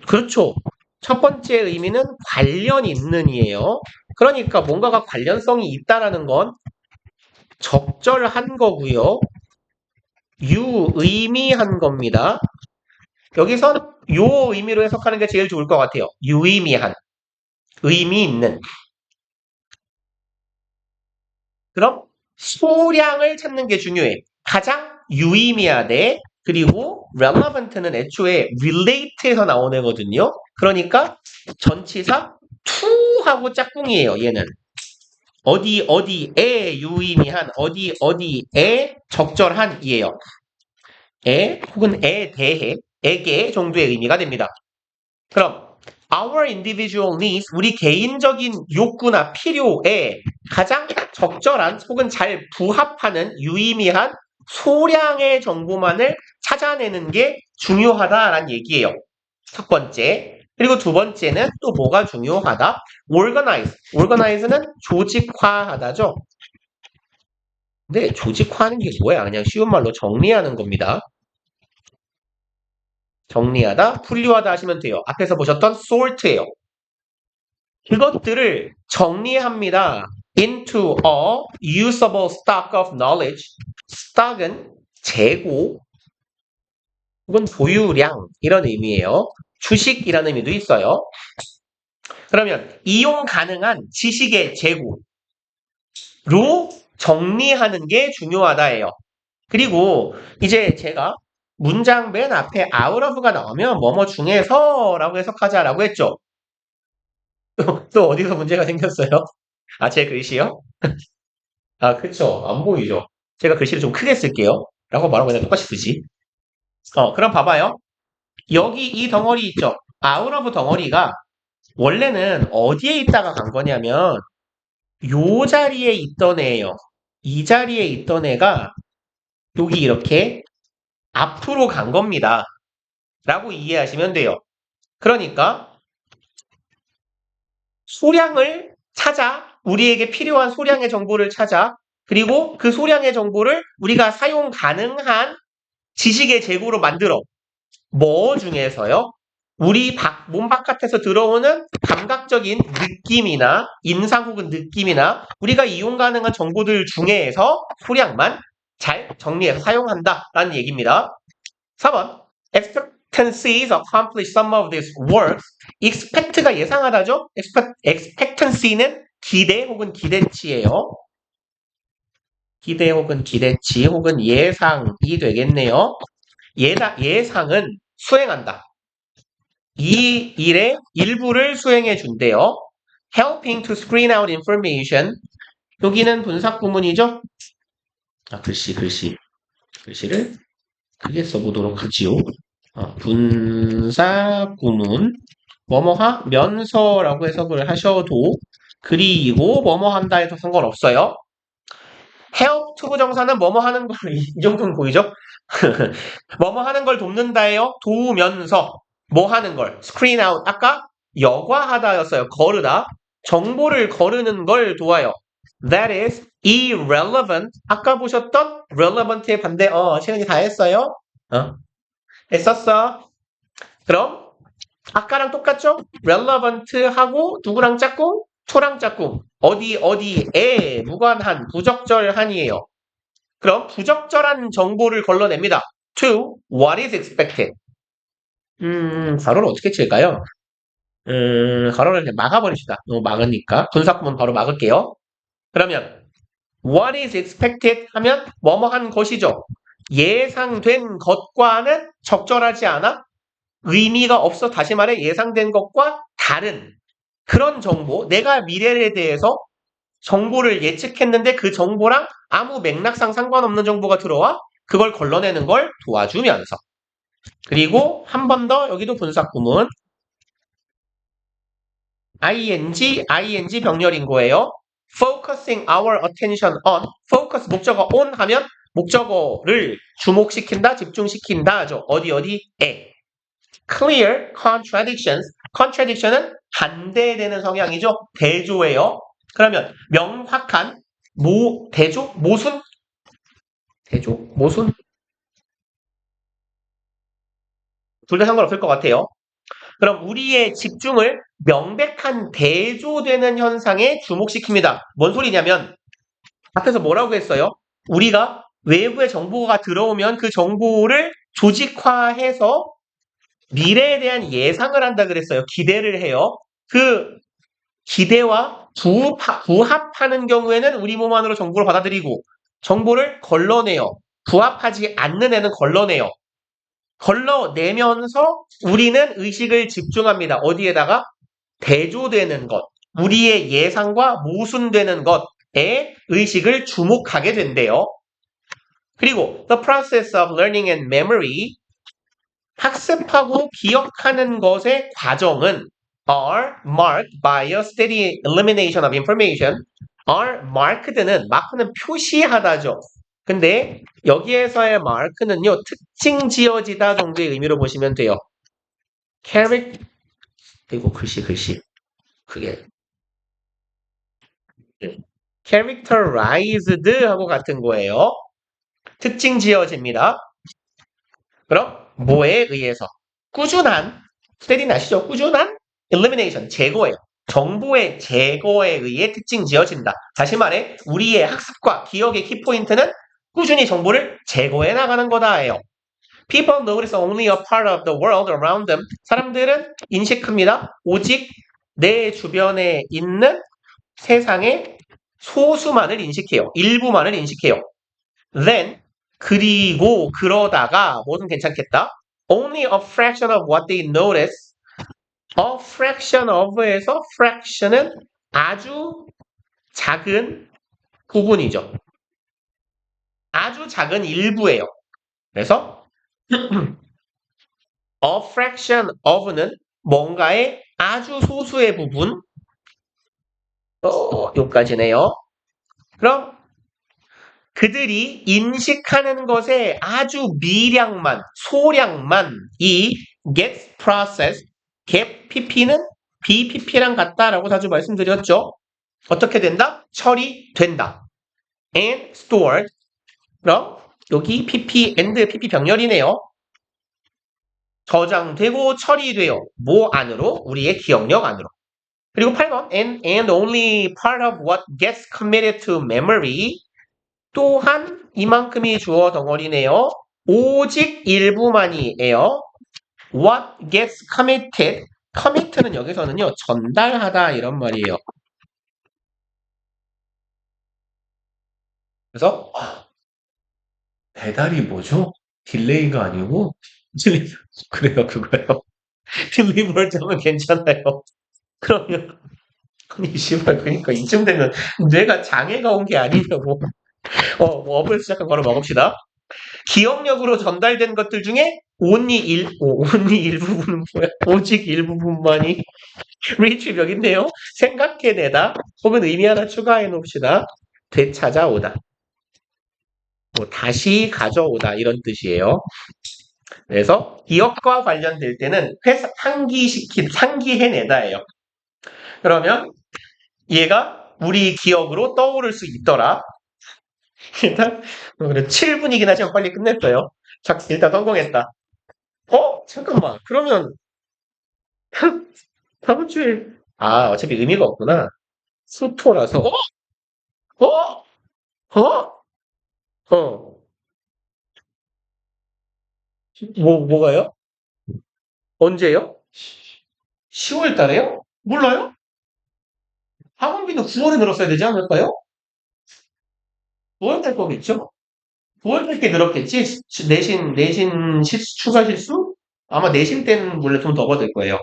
Speaker 1: 그렇죠. 첫 번째 의미는 관련 있는이에요. 그러니까 뭔가가 관련성이 있다라는 건 적절한 거고요. 유의미한 겁니다. 여기선 요 의미로 해석하는 게 제일 좋을 것 같아요. 유의미한, 의미 있는. 그럼 소량을 찾는 게 중요해. 가장 유의미하되 그리고 relevant는 애초에 relate에서 나온 애거든요. 그러니까 전치사 to하고 짝꿍이에요. 얘는. 어디에 유의미한, 어디에 적절한 이에요. 에 혹은 에 대해, 에게 정도의 의미가 됩니다. 그럼 our individual needs, 우리 개인적인 욕구나 필요에 가장 적절한 혹은 잘 부합하는 유의미한 소량의 정보만을 찾아내는 게 중요하다라는 얘기예요. 첫 번째. 그리고 두 번째는 또 뭐가 중요하다? organize. organize는 조직화하다죠. 근데 조직화하는 게 뭐야? 그냥 쉬운 말로 정리하는 겁니다. 정리하다, 분류하다 하시면 돼요. 앞에서 보셨던 sort예요. 그것들을 정리합니다. into a usable stock of knowledge. stock은 재고 혹은 보유량 이런 의미예요. 주식이라는 의미도 있어요. 그러면 이용 가능한 지식의 재고로 정리하는 게 중요하다예요. 그리고 이제 제가 문장 맨 앞에 out of가 나오면 뭐뭐 중에서라고 해석하자라고 했죠. 또 어디서 문제가 생겼어요? 아, 제 글씨요? 아, 그쵸. 안 보이죠? 제가 글씨를 좀 크게 쓸게요. 라고 말하면 그냥 똑같이 쓰지. 그럼 봐봐요. 여기 이 덩어리 있죠? out of 덩어리가 원래는 어디에 있다가 간 거냐면 요 자리에 있던 애예요. 이 자리에 있던 애가 여기 이렇게 앞으로 간 겁니다. 라고 이해하시면 돼요. 그러니까 소량을 찾아, 우리에게 필요한 소량의 정보를 찾아, 그리고 그 소량의 정보를 우리가 사용 가능한 지식의 재고로 만들어. 뭐 중에서요? 우리 몸 바깥에서 들어오는 감각적인 느낌이나 인상 혹은 느낌이나 우리가 이용 가능한 정보들 중에서 소량만 잘 정리해서 사용한다라는 얘기입니다. 4번. Expectancies accomplish some of these works. expect가 예상하다죠? expectancy는 기대 혹은 기대치예요. 기대 혹은 기대치 혹은 예상이 되겠네요. 예상은 수행한다. 이 일의 일부를 수행해 준대요. helping to screen out information. 여기는 분사 구문이죠? 글씨를 크게 써보도록 하지요. 분사 구문, 뭐뭐하면서라고 해석을 하셔도, 그리고 뭐뭐 한다 해도 상관없어요. help 투부정사는 뭐뭐 하는 걸, 이 정도는 보이죠? 뭐뭐 하는 걸 돕는다예요. 도우면서 뭐 하는 걸 screen out, 아까 여과하다였어요. 거르다. 정보를 거르는 걸 도와요. That is irrelevant. 아까 보셨던 relevant의 반대. 시간이 다 했어요. 했었어. 그럼 아까랑 똑같죠? relevant하고 누구랑 짝꿍? to랑 짝꿍. 어디에 무관한 부적절한이에요. 그럼 부적절한 정보를 걸러냅니다. To what is expected. 가로를 어떻게 칠까요? 가로를 그냥 막아버립시다. 너무 막으니까. 분사구문 바로 막을게요. 그러면 what is expected 하면 뭐뭐한 것이죠. 예상된 것과는 적절하지 않아? 의미가 없어. 다시 말해 예상된 것과 다른 그런 정보. 내가 미래에 대해서 정보를 예측했는데 그 정보랑 아무 맥락상 상관없는 정보가 들어와 그걸 걸러내는 걸 도와주면서. 그리고 한 번 더 여기도 분사구문 ing 병렬인 거예요. focusing our attention on. focus 목적어 on 하면 목적어를 주목시킨다, 집중시킨다 하죠. 어디에. clear contradictions. contradiction은 반대되는 성향이죠. 대조예요. 그러면 명확한 대조? 모순? 둘 다 상관없을 것 같아요. 그럼 우리의 집중을 명백한 대조되는 현상에 주목시킵니다. 뭔 소리냐면 앞에서 뭐라고 했어요? 우리가 외부의 정보가 들어오면 그 정보를 조직화해서 미래에 대한 예상을 한다 그랬어요. 기대를 해요. 그 기대와 부합하는 경우에는 우리 몸 안으로 정보를 받아들이고 정보를 걸러내요. 부합하지 않는 애는 걸러내요. 걸러내면서 우리는 의식을 집중합니다. 어디에다가? 대조되는 것, 우리의 예상과 모순되는 것에 의식을 주목하게 된대요. 그리고 the process of learning and memory, 학습하고 기억하는 것의 과정은 are marked by a steady elimination of information. are marked는 마크는 표시하다죠. 근데 여기에서의 mark는요, 특징 지어지다 정도의 의미로 보시면 돼요. 그리고 글씨 크게 characterized 하고 같은 거예요. 특징 지어집니다. 그럼 뭐에 의해서? 꾸준한, 스테디는 아시죠? 꾸준한 elimination, 제거예요. 정보의 제거에 의해 특징 지어진다. 다시 말해 우리의 학습과 기억의 키포인트는 꾸준히 정보를 제거해 나가는 거다예요. People notice only a part of the world around them. 사람들은 인식합니다. 오직 내 주변에 있는 세상의 소수만을 인식해요. 일부만을 인식해요. Then, 그리고 그러다가 뭐든 괜찮겠다. Only a fraction of what they notice. A fraction of에서 fraction은 아주 작은 부분이죠. 아주 작은 일부예요. 그래서 a fraction of는 뭔가의 아주 소수의 부분. 여기까지네요. 그럼 그들이 인식하는 것의 아주 미량만, 소량만 이 gets processed, get pp는 bpp랑 같다라고 자주 말씀드렸죠. 어떻게 된다? 처리된다. and stored. 그럼 여기 pp and pp 병렬이네요. 저장되고 처리돼요. 뭐 안으로? 우리의 기억력 안으로. 그리고 8번 and only part of what gets committed to memory. 또한 이만큼이 주어 덩어리네요. 오직 일부만이에요. What gets committed. commit는 여기서는요. 전달하다 이런 말이에요. 그래서 배달이 뭐죠? 딜레이가 아니고 그래요 그거요. 딜리버를 하면 괜찮아요. 그러면 아니, 씨발, 그러니까 이쯤 되면 뇌가 장애가 온 게 아니냐고. 업을 시작한 거로 먹읍시다. 기억력으로 전달된 것들 중에 only 일부분은 뭐야? 오직 일부분만이 retrieve 여기 있네요. 생각해내다 혹은 의미 하나 추가해 놓읍시다. 되찾아오다. 뭐 다시 가져오다 이런 뜻이에요. 그래서 기억과 관련될 때는 상기해내다예요. 그러면 얘가 우리 기억으로 떠오를 수 있더라. 일단 7분이긴 하지만 빨리 끝냈어요. 자, 일단 성공했다. 잠깐만. 그러면 다음 주에 어차피 의미가 없구나. 수토라서 어? 어? 어? 뭐가요? 언제요? 10월 달에요? 몰라요? 학원비는 9월에 늘었어야 되지 않을까요? 9월 달 거겠죠? 9월 달께 늘었겠지? 내신 추가 실수? 아마 내신 때는 원래 좀 더 받을 거예요.